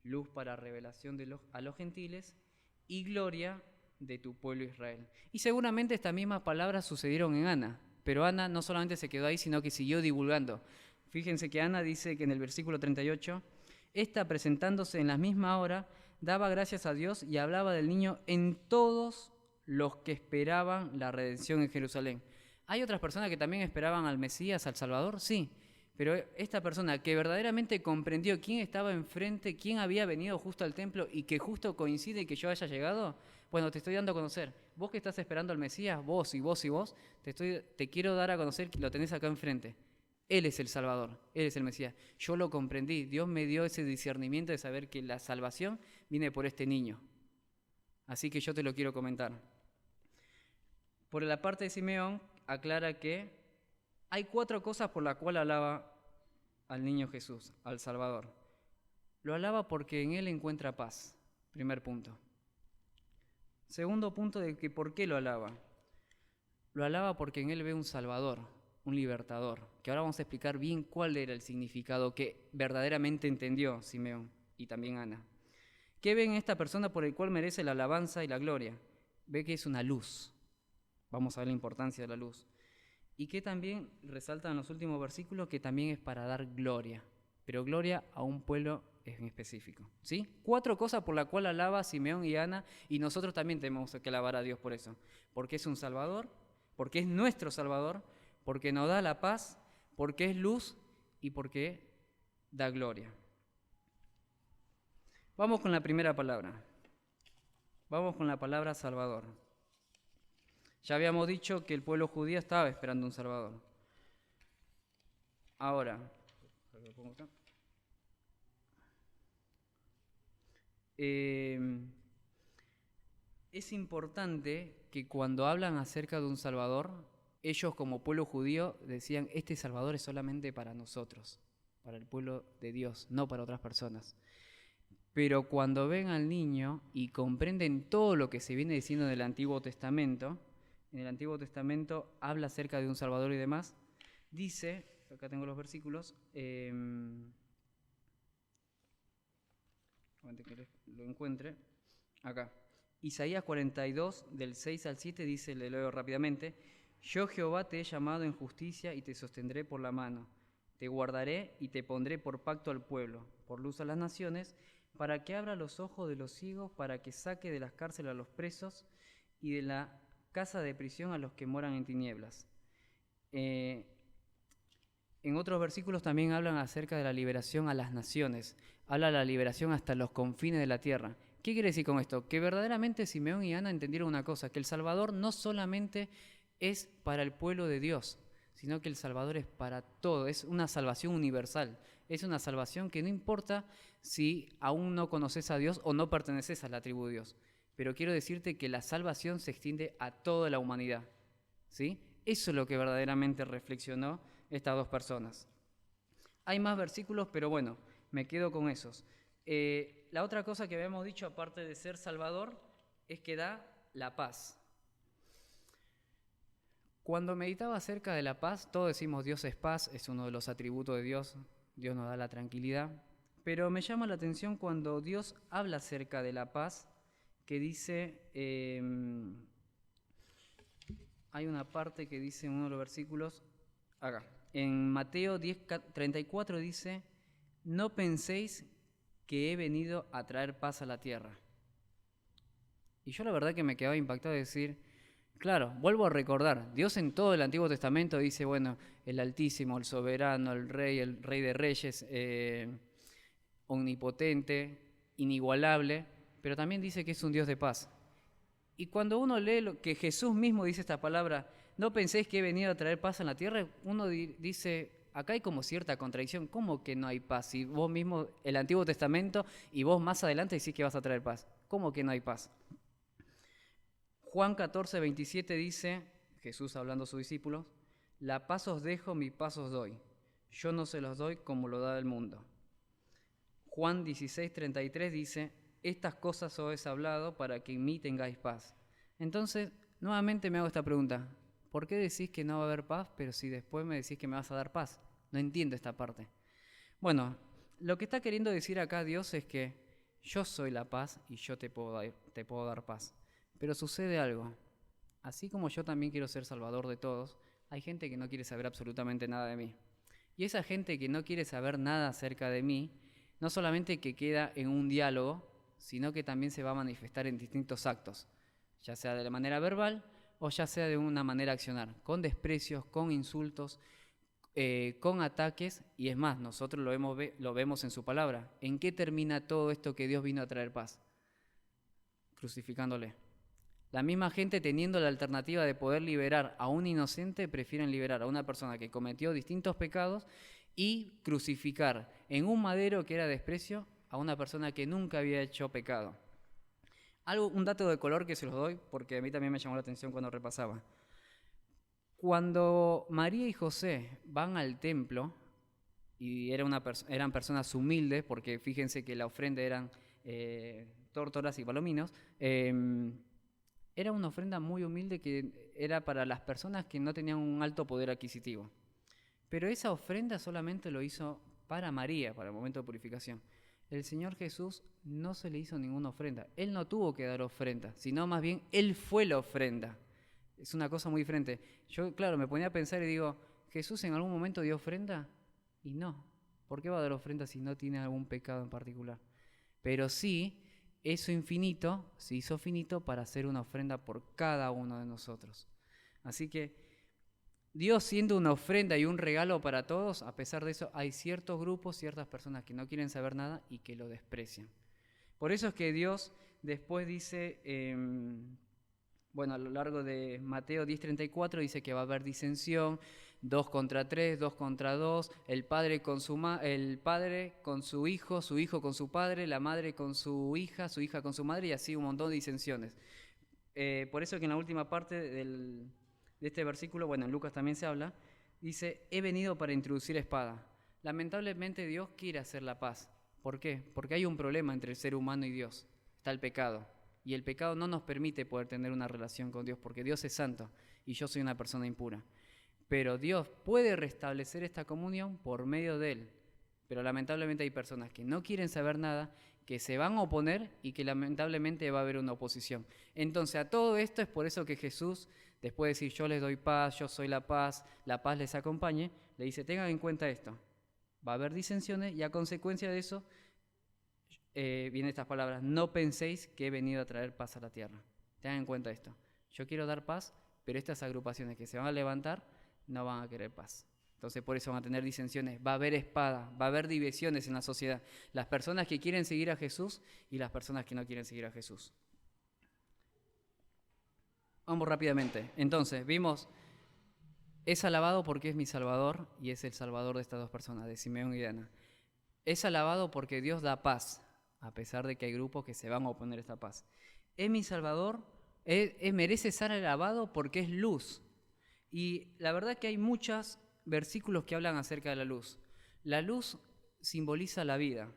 luz para revelación a los gentiles y gloria de tu pueblo Israel. Y seguramente estas mismas palabras sucedieron en Ana, pero Ana no solamente se quedó ahí, sino que siguió divulgando. Fíjense que Ana dice que en el versículo 38, esta presentándose en la misma hora, daba gracias a Dios y hablaba del niño en todos los que esperaban la redención en Jerusalén. ¿Hay otras personas que también esperaban al Mesías, al Salvador? Sí, pero esta persona que verdaderamente comprendió quién estaba enfrente, quién había venido justo al templo y que justo coincide que yo haya llegado, bueno, te estoy dando a conocer. Vos que estás esperando al Mesías, vos y vos y vos, te quiero dar a conocer que lo tenés acá enfrente. Él es el Salvador, Él es el Mesías. Yo lo comprendí, Dios me dio ese discernimiento de saber que la salvación viene por este niño. Así que yo te lo quiero comentar. Por la parte de Simeón, aclara que hay 4 cosas por las cuales alaba al niño Jesús, al Salvador. Lo alaba porque en Él encuentra paz, primer punto. Segundo punto de que ¿por qué lo alaba? Lo alaba porque en Él ve un Salvador, un libertador, que ahora vamos a explicar bien cuál era el significado que verdaderamente entendió Simeón y también Ana. ¿Qué ve en esta persona por el cual merece la alabanza y la gloria? Ve que es una luz. Vamos a ver la importancia de la luz. Y que también resalta en los últimos versículos que también es para dar gloria, pero gloria a un pueblo en específico. ¿Sí? 4 cosas por las cuales alaba Simeón y Ana, y nosotros también tenemos que alabar a Dios por eso. Porque es un Salvador, porque es nuestro Salvador, porque nos da la paz, porque es luz y porque da gloria. Vamos con la primera palabra. Vamos con la palabra Salvador. Ya habíamos dicho que el pueblo judío estaba esperando un Salvador. Ahora, es importante que cuando hablan acerca de un Salvador, ellos como pueblo judío decían, este Salvador es solamente para nosotros, para el pueblo de Dios, no para otras personas. Pero cuando ven al niño y comprenden todo lo que se viene diciendo en el Antiguo Testamento, en el Antiguo Testamento habla acerca de un Salvador y demás, dice, acá tengo los versículos, que lo encuentre, acá, Isaías 42, del 6 al 7, dice, le leo rápidamente, yo Jehová te he llamado en justicia y te sostendré por la mano, te guardaré y te pondré por pacto al pueblo, por luz a las naciones, para que abra los ojos de los ciegos, para que saque de las cárceles a los presos y de la casa de prisión a los que moran en tinieblas. En otros versículos también hablan acerca de la liberación a las naciones, habla de la liberación hasta los confines de la tierra. ¿Qué quiere decir con esto? Que verdaderamente Simeón y Ana entendieron una cosa, que el Salvador no solamente es para el pueblo de Dios, sino que el Salvador es para todo, es una salvación universal, es una salvación que no importa si aún no conoces a Dios o no perteneces a la tribu de Dios. Pero quiero decirte que la salvación se extiende a toda la humanidad, ¿sí? Eso es lo que verdaderamente reflexionó estas 2 personas. Hay más versículos, pero bueno, me quedo con esos. La otra cosa que habíamos dicho, aparte de ser Salvador, es que da la paz. Cuando meditaba acerca de la paz, todos decimos Dios es paz, es uno de los atributos de Dios, Dios nos da la tranquilidad, pero me llama la atención cuando Dios habla acerca de la paz, que dice, hay una parte que dice en uno de los versículos, acá, en Mateo 10:34 dice, no penséis que he venido a traer paz a la tierra. Y yo la verdad que me quedaba impactado de decir, claro, vuelvo a recordar, Dios en todo el Antiguo Testamento dice, bueno, el Altísimo, el Soberano, el Rey de Reyes, omnipotente, inigualable, pero también dice que es un Dios de paz. Y cuando uno lee lo que Jesús mismo dice esta palabra, no penséis que he venido a traer paz en la tierra, uno dice, acá hay como cierta contradicción, ¿cómo que no hay paz? Si vos mismo, el Antiguo Testamento, y vos más adelante decís que vas a traer paz, ¿cómo que no hay paz? Juan 14:27 dice, Jesús hablando a sus discípulos, la paz os dejo, mi paz os doy, yo no se los doy como lo da el mundo. Juan 16:33 dice, estas cosas os he hablado para que en mí tengáis paz. Entonces, nuevamente me hago esta pregunta, ¿por qué decís que no va a haber paz, pero si después me decís que me vas a dar paz? No entiendo esta parte. Bueno, lo que está queriendo decir acá Dios es que yo soy la paz y yo te puedo dar paz. Pero sucede algo. Así como yo también quiero ser salvador de todos, hay gente que no quiere saber absolutamente nada de mí. Y esa gente que no quiere saber nada acerca de mí, no solamente que queda en un diálogo, sino que también se va a manifestar en distintos actos, ya sea de la manera verbal o ya sea de una manera accionar, con desprecios, con insultos, con ataques, y es más, nosotros lo vemos en su palabra. ¿En qué termina todo esto que Dios vino a traer paz? Crucificándole. La misma gente, teniendo la alternativa de poder liberar a un inocente, prefieren liberar a una persona que cometió distintos pecados y crucificar en un madero que era desprecio a una persona que nunca había hecho pecado. Un dato de color que se los doy porque a mí también me llamó la atención cuando repasaba. Cuando María y José van al templo, y eran personas humildes, porque fíjense que la ofrenda eran tórtolas y palominos, era una ofrenda muy humilde que era para las personas que no tenían un alto poder adquisitivo. Pero esa ofrenda solamente lo hizo para María, para el momento de purificación. El Señor Jesús no se le hizo ninguna ofrenda. Él no tuvo que dar ofrenda, sino más bien Él fue la ofrenda. Es una cosa muy diferente. Yo, claro, me ponía a pensar y digo, ¿Jesús en algún momento dio ofrenda? Y no. ¿Por qué va a dar ofrenda si no tiene algún pecado en particular? Pero sí, eso infinito se hizo finito para hacer una ofrenda por cada uno de nosotros. Así que Dios, siendo una ofrenda y un regalo para todos, a pesar de eso hay ciertos grupos, ciertas personas que no quieren saber nada y que lo desprecian. Por eso es que Dios después dice, a lo largo de Mateo 10:34 dice que va a haber disensión, 2 contra 3, 2 contra 2, el padre con su hijo con su padre, la madre con su hija con su madre, y así un montón de disensiones. Por eso que en la última parte de este versículo, en Lucas también se habla, dice, he venido para introducir espada. Lamentablemente Dios quiere hacer la paz. ¿Por qué? Porque hay un problema entre el ser humano y Dios. Está el pecado. Y el pecado no nos permite poder tener una relación con Dios, porque Dios es santo y yo soy una persona impura. Pero Dios puede restablecer esta comunión por medio de Él. Pero lamentablemente hay personas que no quieren saber nada, que se van a oponer y que lamentablemente va a haber una oposición. Entonces a todo esto es por eso que Jesús, después de decir yo les doy paz, yo soy la paz les acompañe, le dice tengan en cuenta esto. Va a haber disensiones y a consecuencia de eso vienen estas palabras, no penséis que he venido a traer paz a la tierra. Tengan en cuenta esto. Yo quiero dar paz, pero estas agrupaciones que se van a levantar no van a querer paz. Entonces por eso van a tener disensiones, va a haber espada, va a haber divisiones en la sociedad. Las personas que quieren seguir a Jesús y las personas que no quieren seguir a Jesús. Vamos rápidamente. Entonces, vimos, es alabado porque es mi Salvador y es el Salvador de estas dos personas, de Simeón y de Ana. Es alabado porque Dios da paz, a pesar de que hay grupos que se van a oponer a esta paz. Es mi Salvador, merece ser alabado porque es luz. Y la verdad que hay muchos versículos que hablan acerca de la luz. La luz simboliza la vida.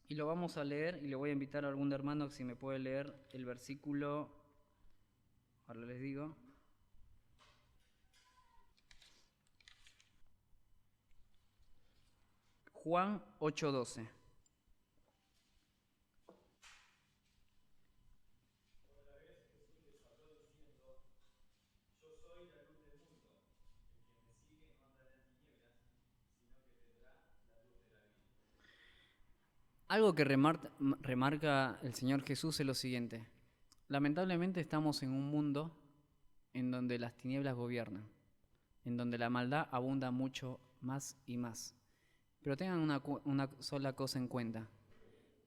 Y lo vamos a leer y le voy a invitar a algún hermano que si me puede leer el versículo, ahora les digo. Juan 8:12. Algo que remarca el Señor Jesús es lo siguiente. Lamentablemente estamos en un mundo en donde las tinieblas gobiernan, en donde la maldad abunda mucho más y más. Pero tengan una sola cosa en cuenta.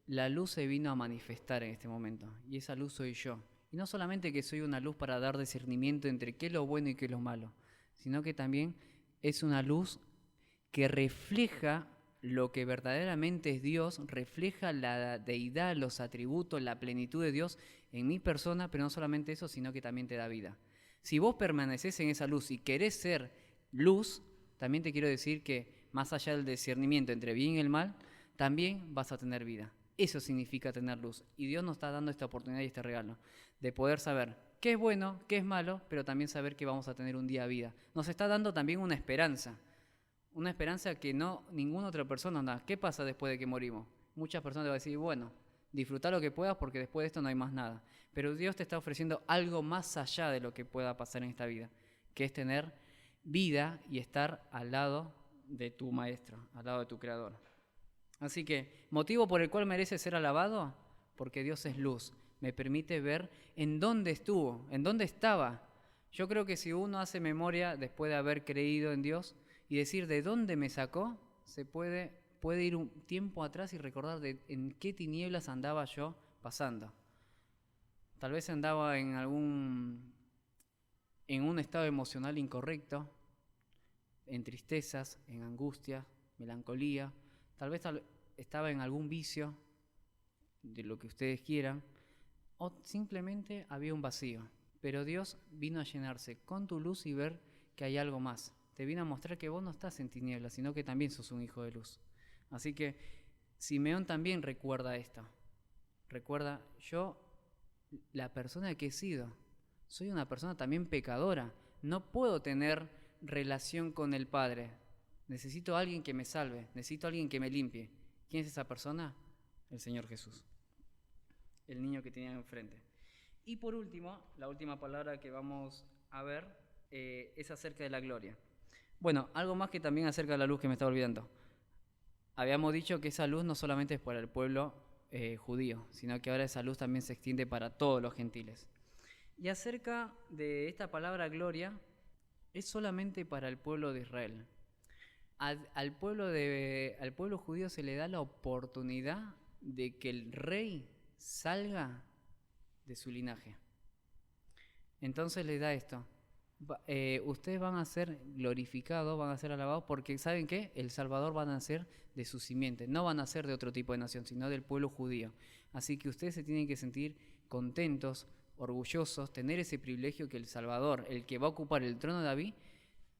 La luz se vino a manifestar en este momento, y esa luz soy yo. Y no solamente que soy una luz para dar discernimiento entre qué es lo bueno y qué es lo malo, sino que también es una luz que refleja lo que verdaderamente es Dios, refleja la deidad, los atributos, la plenitud de Dios en mi persona, pero no solamente eso, sino que también te da vida. Si vos permaneces en esa luz y querés ser luz, también te quiero decir que más allá del discernimiento entre bien y el mal, también vas a tener vida. Eso significa tener luz. Y Dios nos está dando esta oportunidad y este regalo de poder saber qué es bueno, qué es malo, pero también saber que vamos a tener un día de vida. Nos está dando también una esperanza que no ninguna otra persona da. ¿Qué pasa después de que morimos? Muchas personas van a decir, bueno, Disfrutar lo que puedas porque después de esto no hay más nada. Pero Dios te está ofreciendo algo más allá de lo que pueda pasar en esta vida, que es tener vida y estar al lado de tu Maestro, al lado de tu Creador. Así que, motivo por el cual merece ser alabado, porque Dios es luz. Me permite ver en dónde estuvo, en dónde estaba. Yo creo que si uno hace memoria después de haber creído en Dios y decir de dónde me sacó, se puede ir un tiempo atrás y recordar en qué tinieblas andaba yo pasando. Tal vez andaba en un estado emocional incorrecto, en tristezas, en angustia, melancolía. Tal vez estaba en algún vicio, de lo que ustedes quieran, o simplemente había un vacío. Pero Dios vino a llenarse con tu luz y ver que hay algo más. Te vino a mostrar que vos no estás en tinieblas, sino que también sos un hijo de luz. Así que Simeón también recuerda esto. Recuerda, yo, la persona que he sido, soy una persona también pecadora. No puedo tener relación con el Padre. Necesito a alguien que me salve, necesito a alguien que me limpie. ¿Quién es esa persona? El Señor Jesús, el niño que tenía enfrente. Y por último, la última palabra que vamos a ver es acerca de la gloria. Bueno, algo más que también acerca de la luz que me estaba olvidando. Habíamos dicho que esa luz no solamente es para el pueblo judío, sino que ahora esa luz también se extiende para todos los gentiles. Y acerca de esta palabra gloria, es solamente para el pueblo de Israel. Al pueblo judío se le da la oportunidad de que el rey salga de su linaje. Entonces les da esto. Ustedes van a ser glorificados, van a ser alabados, porque ¿saben qué? El Salvador van a ser de su simiente, no van a ser de otro tipo de nación, sino del pueblo judío. Así que ustedes se tienen que sentir contentos, orgullosos, tener ese privilegio que el Salvador, el que va a ocupar el trono de David,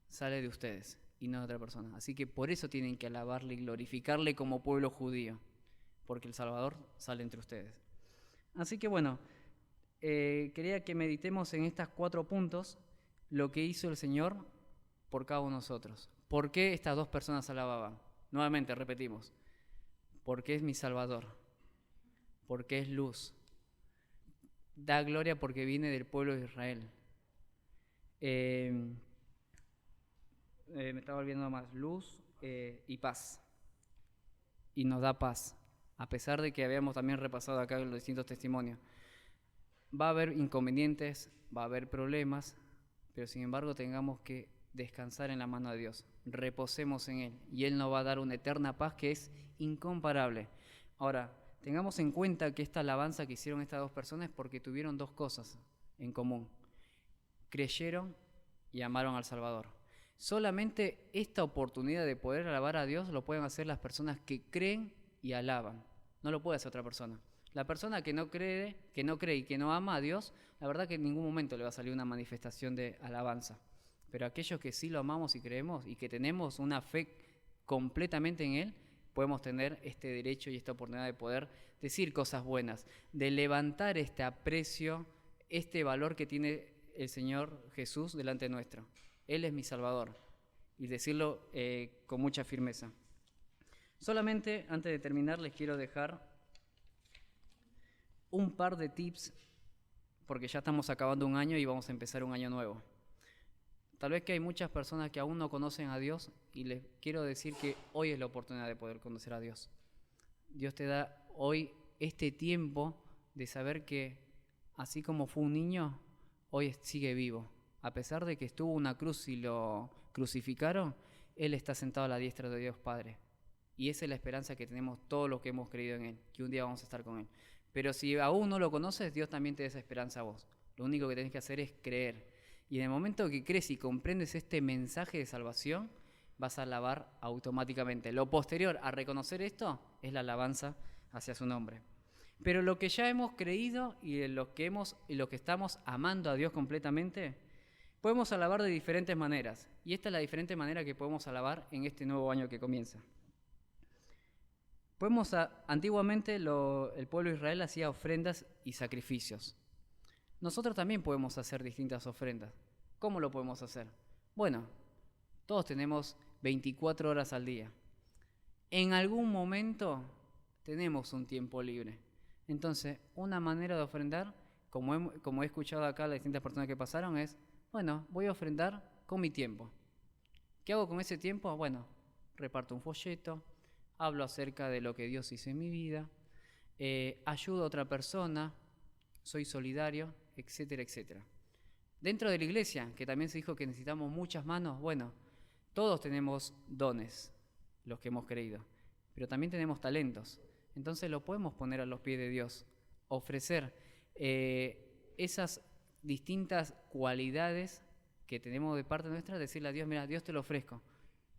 sale de ustedes y no de otra persona. Así que por eso tienen que alabarle y glorificarle como pueblo judío, porque el Salvador sale entre ustedes. Así que bueno, quería que meditemos en estos 4 puntos lo que hizo el Señor por cada uno de nosotros. ¿Por qué estas 2 personas alababan? Nuevamente repetimos, porque es mi Salvador, porque es luz, da gloria porque viene del pueblo de Israel. Me estaba olvidando más, luz y paz, y nos da paz, a pesar de que habíamos también repasado acá los distintos testimonios. Va a haber inconvenientes, va a haber problemas, pero sin embargo tengamos que descansar en la mano de Dios, reposemos en Él, y Él nos va a dar una eterna paz que es incomparable. Ahora, tengamos en cuenta que esta alabanza que hicieron estas 2 personas es porque tuvieron 2 cosas en común: creyeron y amaron al Salvador. Solamente esta oportunidad de poder alabar a Dios lo pueden hacer las personas que creen y alaban, no lo puede hacer otra persona. La persona que no cree y que no ama a Dios, la verdad que en ningún momento le va a salir una manifestación de alabanza. Pero aquellos que sí lo amamos y creemos y que tenemos una fe completamente en Él, podemos tener este derecho y esta oportunidad de poder decir cosas buenas, de levantar este aprecio, este valor que tiene el Señor Jesús delante nuestro. Él es mi Salvador, y decirlo con mucha firmeza. Solamente, antes de terminar, les quiero dejar un par de tips, porque ya estamos acabando un año y vamos a empezar un año nuevo. Tal vez que hay muchas personas que aún no conocen a Dios, y les quiero decir que hoy es la oportunidad de poder conocer a Dios. Dios te da hoy este tiempo de saber que, así como fue un niño, hoy sigue vivo. A pesar de que estuvo en una cruz y lo crucificaron, Él está sentado a la diestra de Dios Padre. Y esa es la esperanza que tenemos todos los que hemos creído en Él, que un día vamos a estar con Él. Pero si aún no lo conoces, Dios también te da esa esperanza a vos. Lo único que tenés que hacer es creer. Y en el momento que crees y comprendes este mensaje de salvación, vas a alabar automáticamente. Lo posterior a reconocer esto es la alabanza hacia su nombre. Pero lo que ya hemos creído y lo que estamos amando a Dios completamente, podemos alabar de diferentes maneras. Y esta es la diferente manera que podemos alabar en este nuevo año que comienza. Antiguamente el pueblo de Israel hacía ofrendas y sacrificios. Nosotros también podemos hacer distintas ofrendas. ¿Cómo lo podemos hacer? Bueno, todos tenemos 24 horas al día. En algún momento tenemos un tiempo libre. Entonces, una manera de ofrendar, como he escuchado acá a las distintas personas que pasaron, es, bueno, voy a ofrendar con mi tiempo. ¿Qué hago con ese tiempo? Bueno, reparto un folleto, hablo acerca de lo que Dios hizo en mi vida, ayudo a otra persona, soy solidario, etcétera, etcétera. Dentro de la iglesia, que también se dijo que necesitamos muchas manos, bueno, todos tenemos dones, los que hemos creído, pero también tenemos talentos. Entonces lo podemos poner a los pies de Dios, ofrecer esas distintas cualidades que tenemos de parte nuestra, decirle a Dios, mira, Dios te lo ofrezco.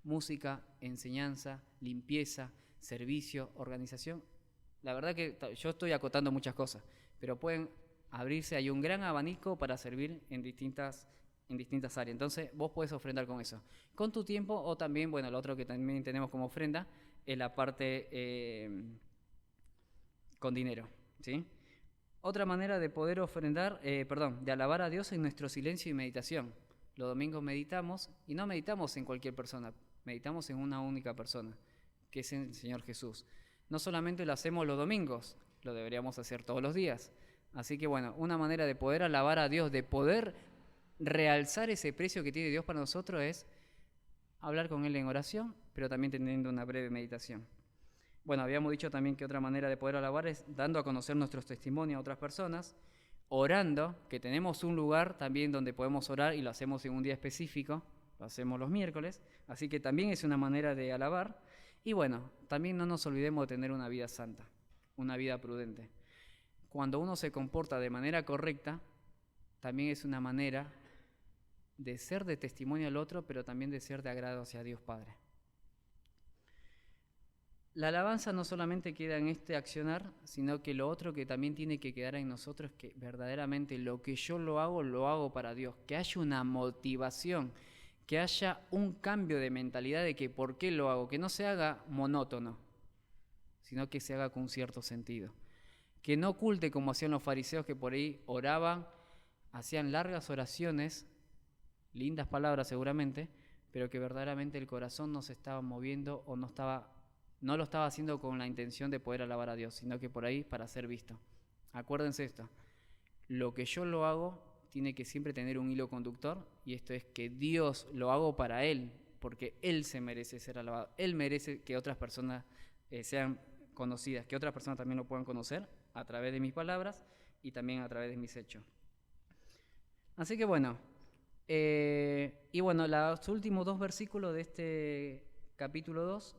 Música, enseñanza, limpieza, servicio, organización. La verdad que yo estoy acotando muchas cosas, pero pueden abrirse, hay un gran abanico para servir en distintas áreas. Entonces vos podés ofrendar con eso, con tu tiempo, o también, bueno, lo otro que también tenemos como ofrenda es la parte con dinero, ¿sí? Otra manera de poder ofrendar, de alabar a Dios en nuestro silencio y meditación. Los domingos meditamos, y no meditamos en cualquier persona, meditamos en una única persona, que es el Señor Jesús. No solamente lo hacemos los domingos, lo deberíamos hacer todos los días. Así que bueno, una manera de poder alabar a Dios, de poder realzar ese precio que tiene Dios para nosotros es hablar con Él en oración, pero también teniendo una breve meditación. Bueno, habíamos dicho también que otra manera de poder alabar es dando a conocer nuestros testimonios a otras personas, orando, que tenemos un lugar también donde podemos orar y lo hacemos en un día específico, lo hacemos los miércoles, así que también es una manera de alabar. Y bueno, también no nos olvidemos de tener una vida santa, una vida prudente. Cuando uno se comporta de manera correcta, también es una manera de ser de testimonio al otro, pero también de ser de agrado hacia Dios Padre. La alabanza no solamente queda en este accionar, sino que lo otro que también tiene que quedar en nosotros es que verdaderamente lo que yo lo hago para Dios, que haya una motivación, que haya un cambio de mentalidad de que por qué lo hago, que no se haga monótono, sino que se haga con cierto sentido. Que no oculte como hacían los fariseos, que por ahí oraban, hacían largas oraciones, lindas palabras seguramente, pero que verdaderamente el corazón no se estaba moviendo o no lo estaba haciendo con la intención de poder alabar a Dios, sino que por ahí para ser visto. Acuérdense esto, lo que yo lo hago tiene que siempre tener un hilo conductor, y esto es que Dios lo hago para Él, porque Él se merece ser alabado, Él merece que otras personas sean conocidas, que otras personas también lo puedan conocer a través de mis palabras y también a través de mis hechos. Así que bueno, y bueno, los últimos dos versículos de este capítulo 2,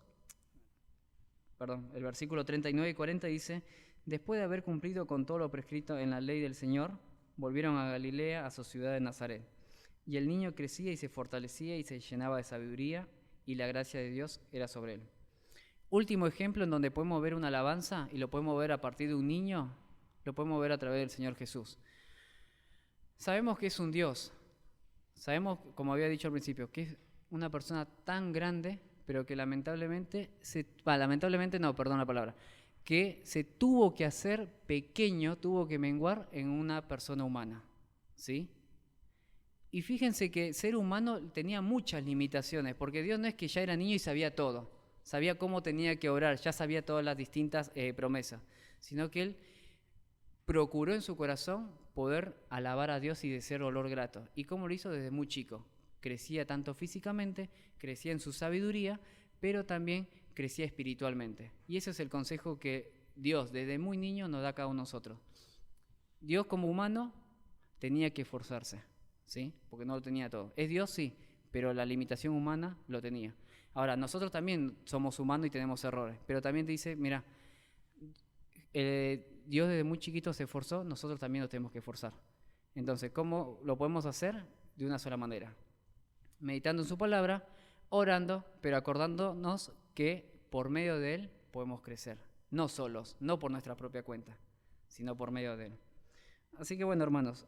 el versículo 39 y 40 dice: después de haber cumplido con todo lo prescrito en la ley del Señor, volvieron a Galilea, a su ciudad de Nazaret. Y el niño crecía y se fortalecía y se llenaba de sabiduría, y la gracia de Dios era sobre él. Último ejemplo en donde podemos ver una alabanza, y lo podemos ver a partir de un niño, lo podemos ver a través del Señor Jesús. Sabemos que es un Dios, sabemos, como había dicho al principio, que es una persona tan grande, pero que que se tuvo que hacer pequeño, tuvo que menguar en una persona humana, ¿sí? Y fíjense que ser humano tenía muchas limitaciones, porque Dios no es que ya era niño y sabía todo, sabía cómo tenía que orar, ya sabía todas las distintas promesas, sino que Él procuró en su corazón poder alabar a Dios y de ser olor grato. ¿Y cómo lo hizo? Desde muy chico. Crecía tanto físicamente, crecía en su sabiduría, pero también crecía espiritualmente. Y ese es el consejo que Dios desde muy niño nos da a cada uno de nosotros. Dios como humano tenía que esforzarse, ¿sí? Porque no lo tenía todo. Es Dios, sí, pero la limitación humana lo tenía. Ahora, nosotros también somos humanos y tenemos errores, pero también dice, mira, Dios desde muy chiquito se esforzó, nosotros también nos tenemos que esforzar. Entonces, ¿cómo lo podemos hacer? De una sola manera. Meditando en su palabra, orando, pero acordándonos que por medio de Él podemos crecer. No solos, no por nuestra propia cuenta, sino por medio de Él. Así que bueno, hermanos,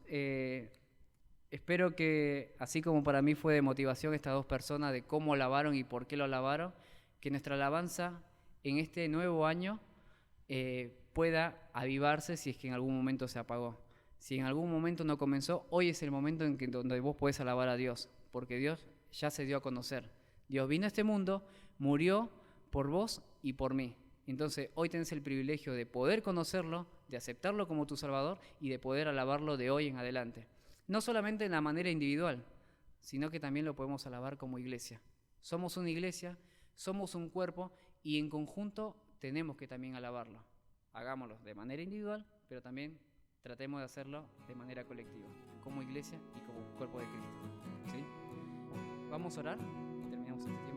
espero que, así como para mí fue de motivación estas dos personas de cómo alabaron y por qué lo alabaron, que nuestra alabanza en este nuevo año pueda avivarse si es que en algún momento se apagó. Si en algún momento no comenzó, hoy es el momento en que donde vos podés alabar a Dios, porque Dios ya se dio a conocer. Dios vino a este mundo, murió por vos y por mí. Entonces, hoy tenés el privilegio de poder conocerlo, de aceptarlo como tu Salvador y de poder alabarlo de hoy en adelante. No solamente en la manera individual, sino que también lo podemos alabar como iglesia. Somos una iglesia, somos un cuerpo y en conjunto tenemos que también alabarlo. Hagámoslo de manera individual, pero también tratemos de hacerlo de manera colectiva, como iglesia y como cuerpo de Cristo. ¿Sí? Vamos a orar y terminamos este tiempo.